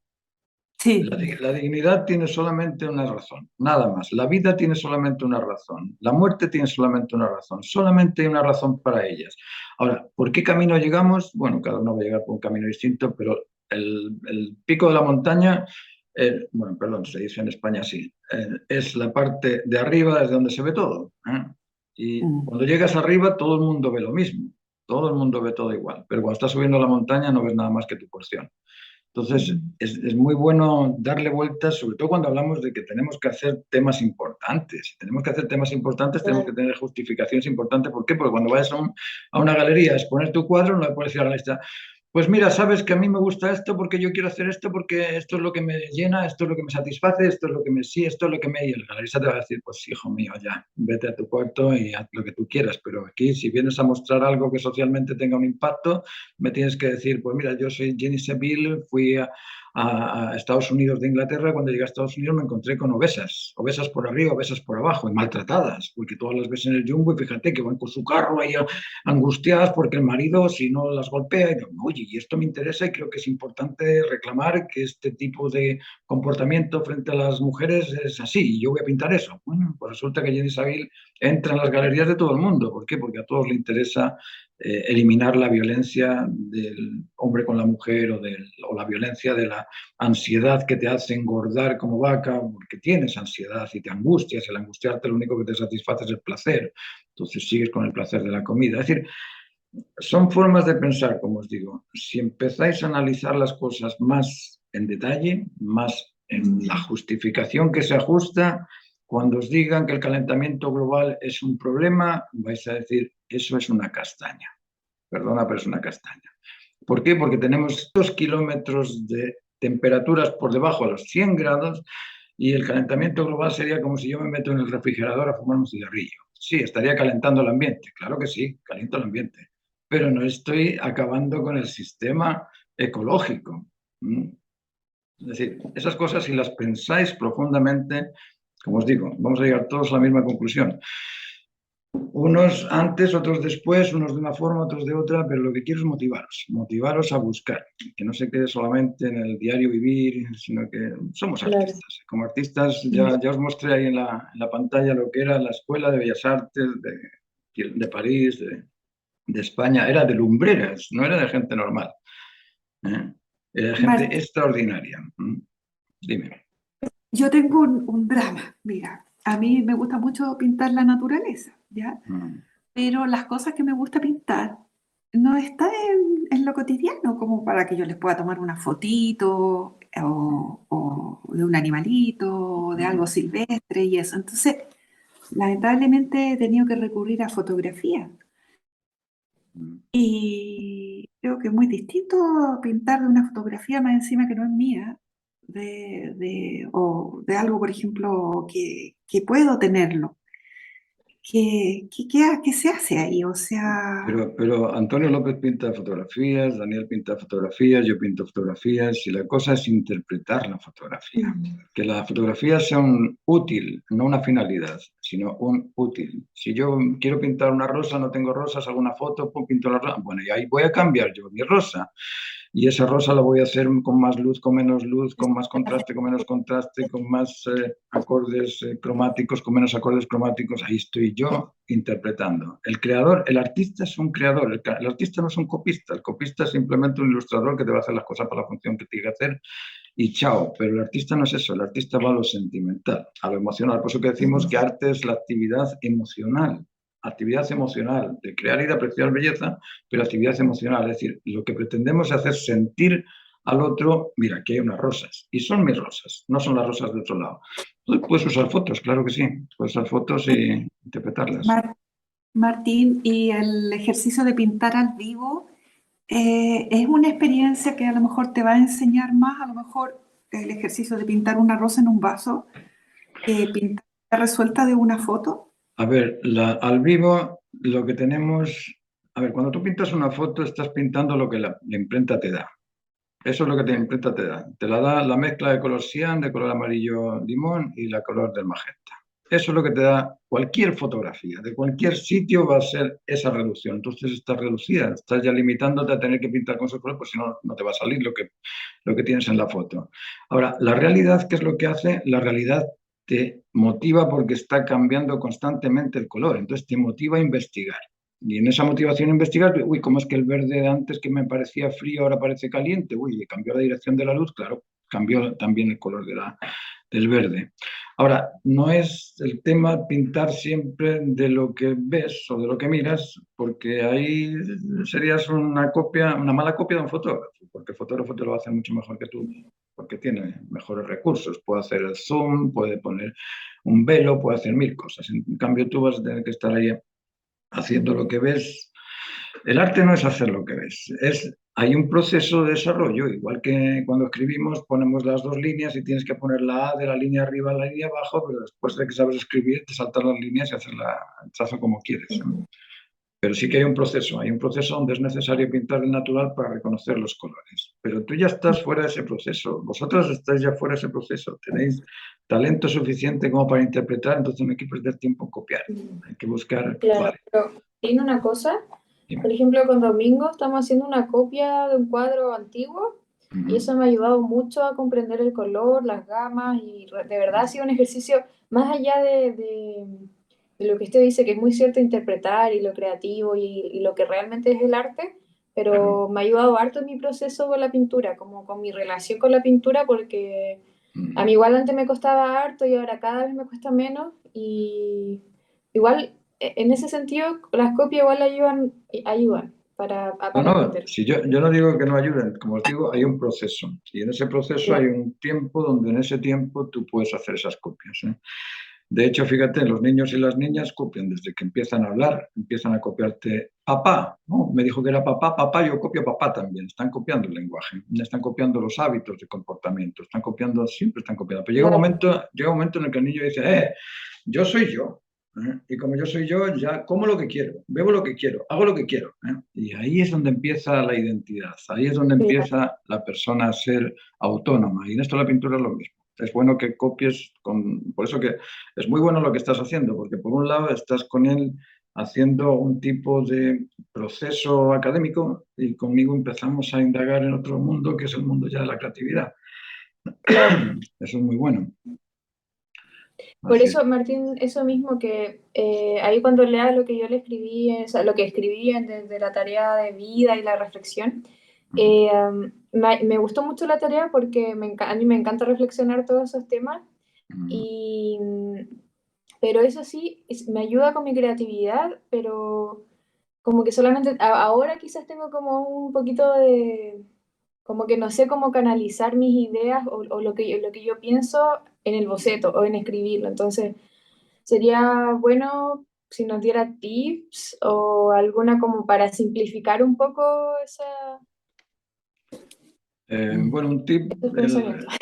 sí, La dignidad tiene solamente una razón, nada más. La vida tiene solamente una razón. La muerte tiene solamente una razón. Solamente hay una razón para ellas. Ahora, ¿por qué camino llegamos? Bueno, cada uno va a llegar por un camino distinto, pero el pico de la montaña, bueno, perdón, se dice en España así, es la parte de arriba desde donde se ve todo. Y mm, cuando llegas arriba, todo el mundo ve lo mismo. Todo el mundo ve todo igual. Pero cuando estás subiendo la montaña, no ves nada más que tu porción. Entonces, es muy bueno darle vueltas, sobre todo cuando hablamos de que tenemos que hacer temas importantes. Si tenemos que hacer temas importantes, tenemos que Claro. tener justificaciones importantes. ¿Por qué? Porque cuando vayas a una galería a exponer tu cuadro, no le puedes decir a la galerista, pues mira, sabes que a mí me gusta esto porque yo quiero hacer esto, porque esto es lo que me llena, esto es lo que me satisface, esto es lo que me sí, esto es lo que me... Y el galerista te va a decir, pues hijo mío, ya, vete a tu cuarto y haz lo que tú quieras. Pero aquí, si vienes a mostrar algo que socialmente tenga un impacto, me tienes que decir, pues mira, yo soy Jenny Seville, fui a Estados Unidos de Inglaterra, cuando llegué a Estados Unidos me encontré con obesas por arriba, obesas por abajo, y maltratadas, porque todas las ves en el Jumbo y fíjate que van con su carro ahí angustiadas porque el marido si no las golpea, y digo, oye, y esto me interesa y creo que es importante reclamar que este tipo de comportamiento frente a las mujeres es así, y yo voy a pintar eso. Bueno, pues resulta que Jenny Saville entra en las galerías de todo el mundo. ¿Por qué? Porque a todos les interesa eliminar la violencia del hombre con la mujer o la violencia de la ansiedad que te hace engordar como vaca, porque tienes ansiedad y te angustias, y al angustiarte lo único que te satisface es el placer, entonces sigues con el placer de la comida. Es decir, son formas de pensar, como os digo. Si empezáis a analizar las cosas más en detalle, más en la justificación que se ajusta, cuando os digan que el calentamiento global es un problema, vais a decir, eso es una castaña. Perdona, pero es una castaña. ¿Por qué? Porque tenemos 2 kilómetros de temperaturas por debajo a los 100 grados y el calentamiento global sería como si yo me meto en el refrigerador a fumar un cigarrillo. Sí, estaría calentando el ambiente, claro que sí, caliento el ambiente, pero no estoy acabando con el sistema ecológico. Es decir, esas cosas si las pensáis profundamente, como os digo, vamos a llegar todos a la misma conclusión. Unos antes, otros después, unos de una forma, otros de otra, pero lo que quiero es motivaros a buscar, que no se quede solamente en el diario vivir, sino que somos Claro. artistas. Como artistas, ya os mostré ahí en la pantalla lo que era la Escuela de Bellas Artes de París, de España, era de lumbreras, no era de gente normal, ¿eh? Era de gente Martín, extraordinaria. Dime. yo tengo un drama, mira, a mí me gusta mucho pintar la naturaleza. ¿ya? Mm. Pero las cosas que me gusta pintar no están en lo cotidiano, como para que yo les pueda tomar una fotito o de un animalito, o de algo silvestre y eso. Entonces, lamentablemente he tenido que recurrir a fotografía. Mm. Y creo que es muy distinto pintar de una fotografía más encima que no es mía, o de algo, por ejemplo, que puedo tenerlo. ¿Qué se hace ahí? O sea, Pero Antonio López pinta fotografías, Daniel pinta fotografías, yo pinto fotografías, y la cosa es interpretar la fotografía. Que la fotografía sea un útil, no una finalidad, sino un útil. Si yo quiero pintar una rosa, no tengo rosas, hago una foto, pum, pinto la rosa. Bueno, y ahí voy a cambiar yo mi rosa. Y esa rosa la voy a hacer con más luz, con menos luz, con más contraste, con menos contraste, con más acordes cromáticos, con menos acordes cromáticos. Ahí estoy yo interpretando. El creador, el artista es un creador, el artista no es un copista, el copista es simplemente un ilustrador que te va a hacer las cosas para la función que tiene que hacer y chao. Pero el artista no es eso, el artista va a lo sentimental, a lo emocional. Por eso que decimos que arte es la actividad emocional, de crear y de apreciar belleza, pero actividad emocional, es decir, lo que pretendemos es hacer sentir al otro, mira, aquí hay unas rosas, y son mis rosas, no son las rosas de otro lado. Puedes usar fotos, claro que sí, puedes usar fotos y interpretarlas. Mar- Martín, y el ejercicio de pintar al vivo es una experiencia que a lo mejor te va a enseñar más, a lo mejor el ejercicio de pintar una rosa en un vaso, que pintar resuelta de una foto. A ver, al vivo lo que tenemos, a ver, cuando tú pintas una foto estás pintando lo que la imprenta te da. Eso es lo que la imprenta te da. Te la da la mezcla de color cian, de color amarillo limón y la color del magenta. Eso es lo que te da cualquier fotografía. De cualquier sitio va a ser esa reducción. Entonces estás reducida, estás ya limitándote a tener que pintar con esos colores, pues si no, no te va a salir lo que tienes en la foto. Ahora, la realidad, ¿qué es lo que hace? La realidad te motiva porque está cambiando constantemente el color. Entonces te motiva a investigar. Y en esa motivación a investigar, uy, ¿cómo es que el verde antes que me parecía frío ahora parece caliente? Uy, cambió la dirección de la luz, claro, cambió también el color del verde. Ahora, no es el tema pintar siempre de lo que ves o de lo que miras, porque ahí serías una copia, una mala copia de un fotógrafo, porque el fotógrafo te lo hace mucho mejor que tú, porque tiene mejores recursos. Puede hacer el zoom, puede poner un velo, puede hacer mil cosas. En cambio, tú vas a tener que estar ahí haciendo lo que ves. El arte no es hacer lo que ves, hay un proceso de desarrollo, igual que cuando escribimos ponemos las dos líneas y tienes que poner la A de la línea arriba a la línea abajo, pero después de que sabes escribir te saltan las líneas y haces el trazo como quieres. Pero sí que hay un proceso donde es necesario pintar el natural para reconocer los colores. Pero tú ya estás fuera de ese proceso, vosotros estáis ya fuera de ese proceso, tenéis talento suficiente como para interpretar, entonces no hay que perder tiempo en copiar, hay que buscar, Claro, vale, pero tiene una cosa, por dime. ejemplo, con Domingo estamos haciendo una copia de un cuadro antiguo y eso me ha ayudado mucho a comprender el color, las gamas y de verdad ha sido un ejercicio más allá de lo que usted dice, que es muy cierto interpretar y lo creativo y lo que realmente es el arte, Claro. pero me ha ayudado harto en mi proceso con la pintura, como con mi relación con la pintura, porque a mí igual antes me costaba harto y ahora cada vez me cuesta menos y igual en ese sentido las copias igual ayudan No, para no, aprender. si yo no digo que no ayuden, como os digo, hay un proceso. Y en ese proceso hay Claro, un tiempo donde en ese tiempo tú puedes hacer esas copias, ¿eh? De hecho, fíjate, los niños y las niñas copian desde que empiezan a hablar, empiezan a copiarte papá, ¿no? Me dijo que era papá, papá, yo copio papá también. Están copiando el lenguaje, están copiando los hábitos de comportamiento, están copiando, siempre están copiando. Pero claro, llega un momento en el que el niño dice, yo soy yo. Y como yo soy yo, ya como lo que quiero, bebo lo que quiero, hago lo que quiero. Y ahí es donde empieza la identidad, ahí es donde claro. empieza la persona a ser autónoma. Y en esto la pintura es lo mismo. Es bueno que copies, por eso que es muy bueno lo que estás haciendo, porque por un lado estás con él haciendo un tipo de proceso académico y conmigo empezamos a indagar en otro mundo, que es el mundo ya de la creatividad. Claro. Eso es muy bueno. Por Así es. eso, Martín, eso mismo que ahí cuando leas lo que yo le escribí, o sea, lo que escribí desde la tarea de vida y la reflexión, me gustó mucho la tarea porque a mí me encanta reflexionar todos esos temas y Pero eso sí, me ayuda con mi creatividad, pero como que solamente ahora quizás tengo como un poquito de, como que no sé cómo canalizar mis ideas o lo que yo pienso en el boceto o en escribirlo. Entonces, sería bueno si nos diera tips o alguna como para simplificar un poco Bueno, un tip, esos pensamientos.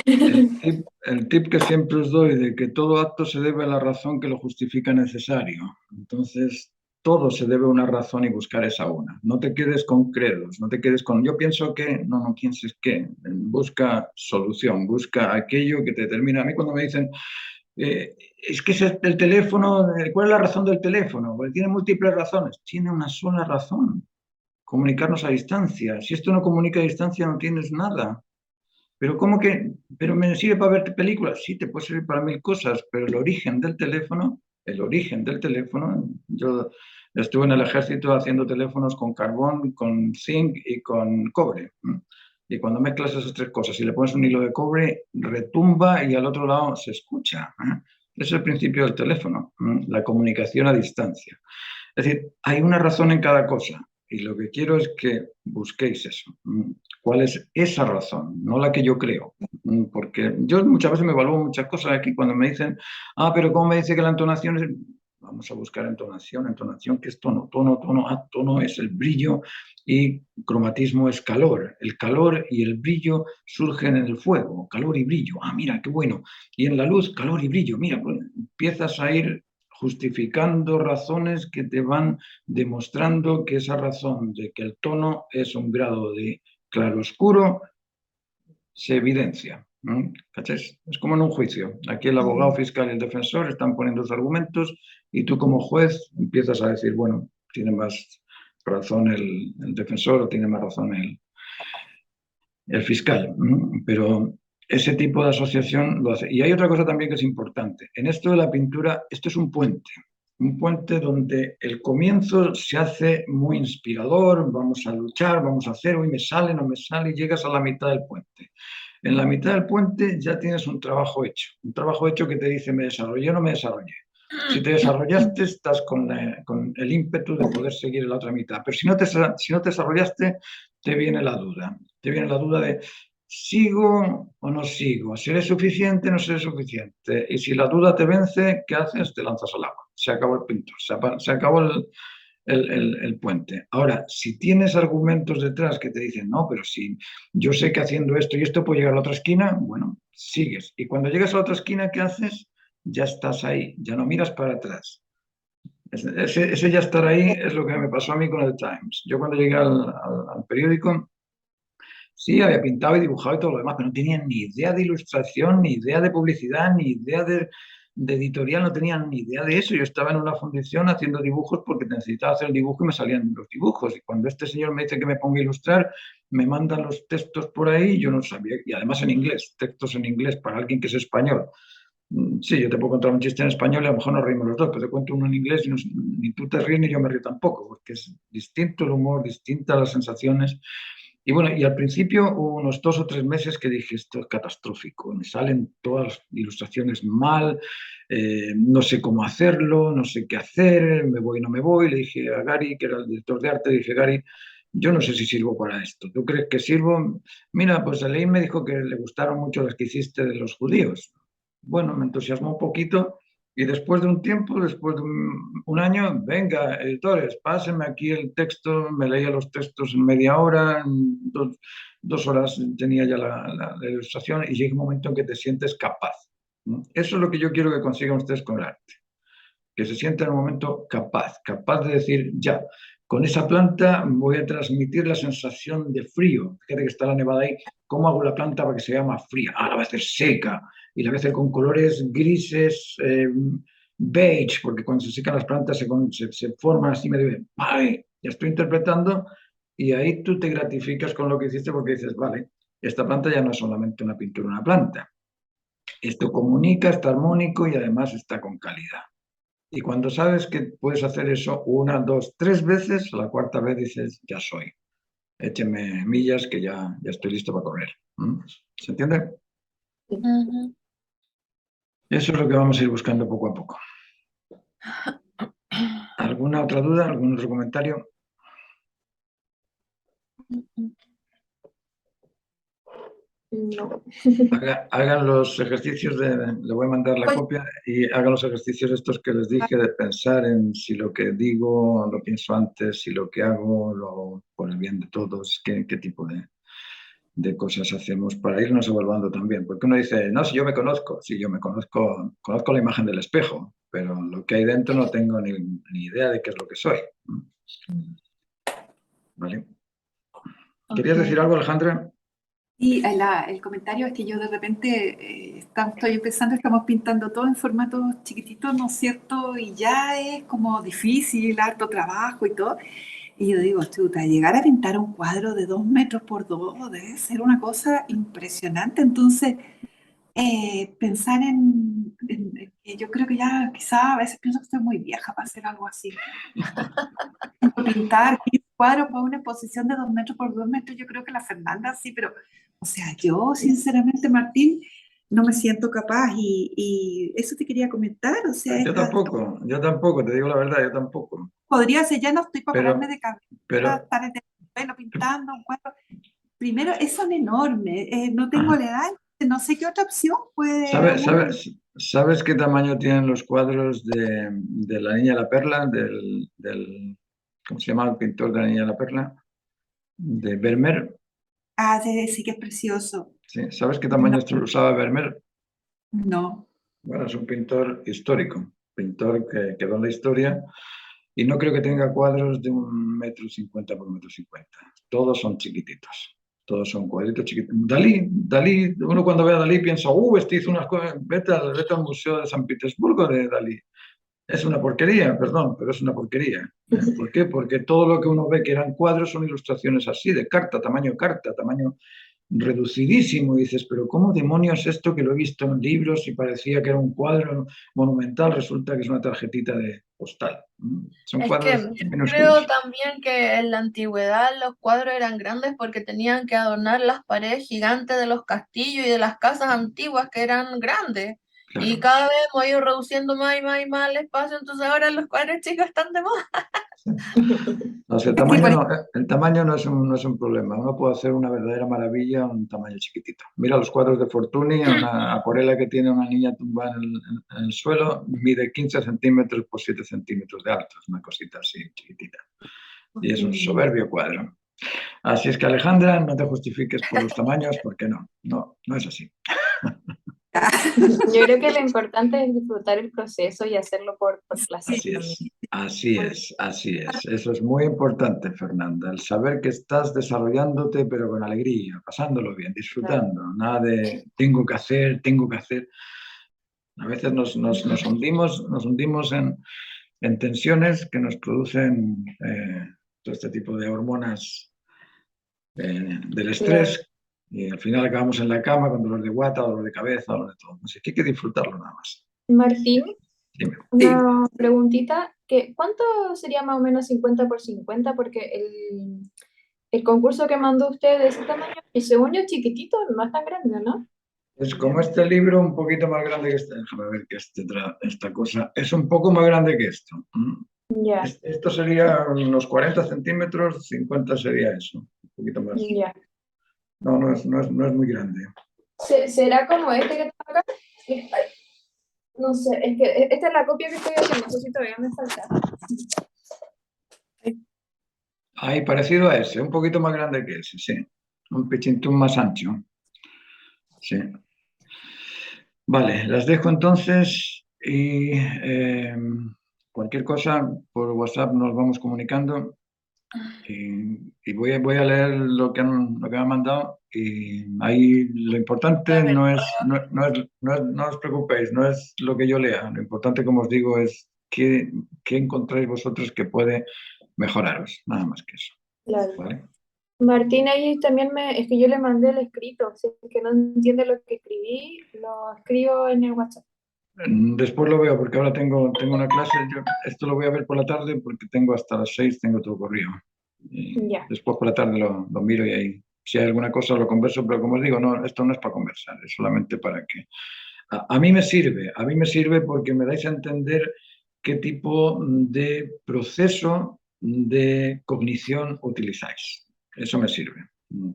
el tip que siempre os doy de que todo acto se debe a la razón que lo justifica necesario. Entonces, todo se debe a una razón y buscar esa una. No te quedes con credos, no te quedes con yo pienso que, no pienses que. Busca solución, busca aquello que te determina. A mí cuando me dicen, es que es el teléfono, ¿cuál es la razón del teléfono? Porque tiene múltiples razones. Tiene una sola razón, comunicarnos a distancia. Si esto no comunica a distancia, no tienes nada. Pero ¿cómo que? ¿Pero me sirve para ver películas? Sí, te puede servir para mil cosas, pero el origen del teléfono, yo estuve en el ejército haciendo teléfonos con carbón, con zinc y con cobre. Y cuando mezclas esas tres cosas y le pones un hilo de cobre, retumba y al otro lado se escucha. Es el principio del teléfono, la comunicación a distancia. Es decir, hay una razón en cada cosa y lo que quiero es que busquéis eso. ¿Cuál es esa razón? No la que yo creo. Porque yo muchas veces me evalúo muchas cosas aquí cuando me dicen, pero ¿cómo me dice que la entonación es...? Vamos a buscar entonación, que es tono, tono es el brillo y cromatismo es calor. El calor y el brillo surgen en el fuego, calor y brillo. Mira, qué bueno. Y en la luz, calor y brillo. Mira, pues empiezas a ir justificando razones que te van demostrando que esa razón de que el tono es un grado de claroscuro se evidencia. ¿Cachés? Es como en un juicio. Aquí el abogado fiscal y el defensor están poniendo los argumentos y tú como juez empiezas a decir, bueno, tiene más razón el defensor o tiene más razón el fiscal. Pero ese tipo de asociación lo hace. Y hay otra cosa también que es importante. En esto de la pintura, esto es un puente donde el comienzo se hace muy inspirador, vamos a luchar, vamos a hacer, hoy me sale, no me sale, y llegas a la mitad del puente. En la mitad del puente ya tienes un trabajo hecho que te dice, me desarrollé o no me desarrollé. Si te desarrollaste, estás con el ímpetu de poder seguir en la otra mitad. Pero si no te desarrollaste, te viene la duda. Te viene la duda de, ¿sigo o no sigo? ¿Seré suficiente o no seré suficiente? Y si la duda te vence, ¿qué haces? Te lanzas al agua. Se acabó el pintor, se acabó el puente. Ahora, si tienes argumentos detrás que te dicen, no, pero si yo sé que haciendo esto y esto puedo llegar a la otra esquina, bueno, sigues. Y cuando llegas a la otra esquina, ¿qué haces? Ya estás ahí, ya no miras para atrás. Ese ya estar ahí es lo que me pasó a mí con el Times. Yo cuando llegué al periódico, sí, había pintado y dibujado y todo lo demás, pero no tenía ni idea de ilustración, ni idea de publicidad, ni idea de editorial, no tenía ni idea de eso. Yo estaba en una fundición haciendo dibujos porque necesitaba hacer el dibujo y me salían los dibujos. Y cuando este señor me dice que me ponga a ilustrar, me mandan los textos por ahí y yo no sabía. Y además en inglés, textos en inglés para alguien que es español. Sí, yo te puedo contar un chiste en español y a lo mejor nos reímos los dos, pero te cuento uno en inglés y ni tú te ríes ni yo me río tampoco, porque es distinto el humor, distintas las sensaciones. Y bueno, y al principio hubo unos 2 o 3 meses que dije, esto es catastrófico, me salen todas las ilustraciones mal, no sé cómo hacerlo, no sé qué hacer, me voy, no me voy. Le dije a Gary, que era el director de arte, dije, Gary, yo no sé si sirvo para esto. ¿Tú crees que sirvo? Mira, pues Elaine me dijo que le gustaron mucho las que hiciste de los judíos. Bueno, me entusiasmó un poquito y después de un tiempo, después de un año, venga, editores, pásenme aquí el texto, me leía los textos en media hora, en 2 horas tenía ya la ilustración y llega un momento en que te sientes capaz. Eso es lo que yo quiero que consigan ustedes con el arte, que se sientan en un momento capaz de decir, ya, con esa planta voy a transmitir la sensación de frío. Fíjate que está la nevada ahí. ¿Cómo hago la planta para que se llama fría? La voy a hacer seca y la voy a hacer con colores grises, beige, porque cuando se secan las plantas se forman así medio. ¡Ay! Ya estoy interpretando y ahí tú te gratificas con lo que hiciste porque dices, vale, esta planta ya no es solamente una pintura, una planta. Esto comunica, está armónico y además está con calidad. Y cuando sabes que puedes hacer eso 1, 2, 3 veces, a la cuarta vez dices, ya soy. Écheme millas que ya estoy listo para correr. ¿Se entiende? Ujú. Eso es lo que vamos a ir buscando poco a poco. ¿Alguna otra duda? ¿Algún otro comentario? No. Hagan los ejercicios le voy a mandar la Oye, copia y hagan los ejercicios estos que les dije de pensar en si lo que digo lo pienso antes, si lo que hago lo hago por el bien de todos, qué tipo de cosas hacemos para irnos evaluando también. Porque uno dice, no, si yo me conozco, si yo me conozco, conozco la imagen del espejo, pero lo que hay dentro no tengo ni idea de qué es lo que soy. ¿Vale? ¿Querías decir Ok. algo, Alejandra? y el comentario es que yo de repente estoy empezando, estamos pintando todo en formatos chiquititos, ¿no es cierto? Y ya es como difícil, harto trabajo y todo. Y yo digo, chuta, llegar a pintar un cuadro de 2 metros por 2 debe ser una cosa impresionante. Entonces, pensar en que yo creo que ya quizá a veces pienso que estoy muy vieja para hacer algo así. Pintar 15 cuadros para una exposición de 2 metros por 2 metros, yo creo que la Fernanda sí, pero, o sea, yo sinceramente, Martín, no me siento capaz y eso te quería comentar, o sea, Yo tampoco, te digo la verdad, yo tampoco. podría ser, ya no estoy para pararme Pero, de cabeza, pero estar en el suelo pintando un cuadro. Primero, son enormes, no tengo la edad, no sé qué otra opción puede ¿sabes, uno. sabes, sabes qué tamaño tienen los cuadros de la Niña de la Perla, ¿cómo se llama el pintor de la Niña de la Perla? De Vermeer. Ah, sí, sí que es precioso. ¿Sí? ¿Sabes qué No, tamaño usaba Vermeer? no. Bueno, es un pintor histórico, pintor que quedó en la historia y no creo que tenga cuadros de 1,50 por 1,50 m. Todos son chiquititos, todos son cuadritos chiquitos. Dalí, uno cuando ve a Dalí piensa, este hizo unas cosas, vete al Museo de San Petersburgo de Dalí. Es una porquería, perdón, pero es una porquería. ¿Por qué? Porque todo lo que uno ve que eran cuadros son ilustraciones así, de carta, tamaño reducidísimo. Y dices, pero ¿cómo demonios esto que lo he visto en libros y parecía que era un cuadro monumental, resulta que es una tarjetita de postal? Son Es que cuadros yo creo minúsculos. también que en la antigüedad los cuadros eran grandes porque tenían que adornar las paredes gigantes de los castillos y de las casas antiguas que eran grandes. Y Claro. cada vez hemos ido reduciendo más y más y más el espacio, entonces ahora los cuadros chicos están de moda. No sé, Es que por el tamaño no es un problema. Uno puede hacer una verdadera maravilla a un tamaño chiquitito. Mira los cuadros de Fortuny, una acuarela que tiene una niña tumbada en el suelo, mide 15 centímetros por 7 centímetros de alto. Es una cosita así chiquitita. Y es un soberbio cuadro. Así es que, Alejandra, no te justifiques por los tamaños, porque no es así. Yo creo que lo importante es disfrutar el proceso y hacerlo por placer Así también. es, así es, así es. Eso es muy importante, Fernanda, el saber que estás desarrollándote, pero con alegría, pasándolo bien, disfrutando. Nada de tengo que hacer, tengo que hacer. A veces nos hundimos en tensiones que nos producen todo este tipo de hormonas del Claro. estrés y al final acabamos en la cama con dolor de guata, dolor de cabeza, dolor de todo. Así que hay que disfrutarlo nada más. Martín, Dime. sí, una preguntita, ¿cuánto sería más o menos 50 por 50? Porque el concurso que mandó usted de ese tamaño, y según yo chiquitito, no es tan grande, ¿no? Es como este libro, un poquito más grande que este. Déjame ver que esta cosa es un poco más grande que esto. Ya, Esto sería unos 40 centímetros, 50 sería eso, un poquito más. ya. No es muy grande. ¿Será como este que está acá? Ay, no sé, es que esta es la copia que estoy haciendo, no sé si todavía me falta. Ahí, parecido a ese, un poquito más grande que ese, sí. Un pichintún más ancho. Sí. Vale, las dejo entonces y cualquier cosa por WhatsApp nos vamos comunicando y voy a leer lo que me han mandado y ahí lo importante A ver, no os preocupéis, no es lo que yo lea, lo importante como os digo es qué encontráis vosotros que puede mejoraros, nada más que eso, Claro. ¿vale? Martín ahí también es que yo le mandé el escrito, si es que no entiende lo que escribí, lo escribo en el WhatsApp. Después lo veo porque ahora tengo una clase. Esto lo voy a ver por la tarde porque tengo hasta las 6, tengo todo corrido. Y Ya, después por la tarde lo miro y ahí, si hay alguna cosa lo converso, pero como os digo, no, esto no es para conversar, es solamente para que... A mí me sirve porque me dais a entender qué tipo de proceso de cognición utilizáis. Eso me sirve.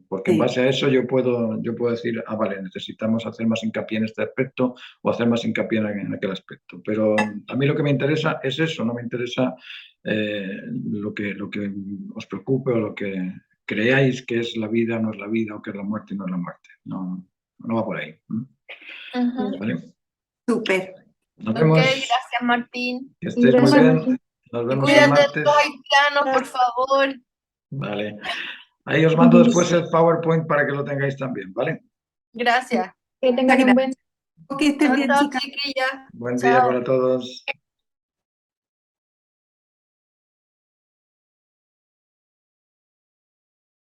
Porque en Sí. base a eso yo puedo decir, vale, necesitamos hacer más hincapié en este aspecto o hacer más hincapié en aquel aspecto. Pero a mí lo que me interesa es eso, no me interesa lo que os preocupe o lo que creáis que es la vida, no es la vida, o que es la muerte, no es la muerte. No, no va por ahí. Ujú. ¿Vale? Súper. Nos Ok, vemos. gracias Martín. Que estéis muy Gracias, bien. Martín. Nos Y vemos el cuídate de martes. los haitianos, por favor. Vale. Ahí os mando después el PowerPoint para que lo tengáis también, ¿vale? Gracias. Que tengan un buen Que estén Chao, bien, chao, chicas. chiquillas. Buen día Chao. para todos.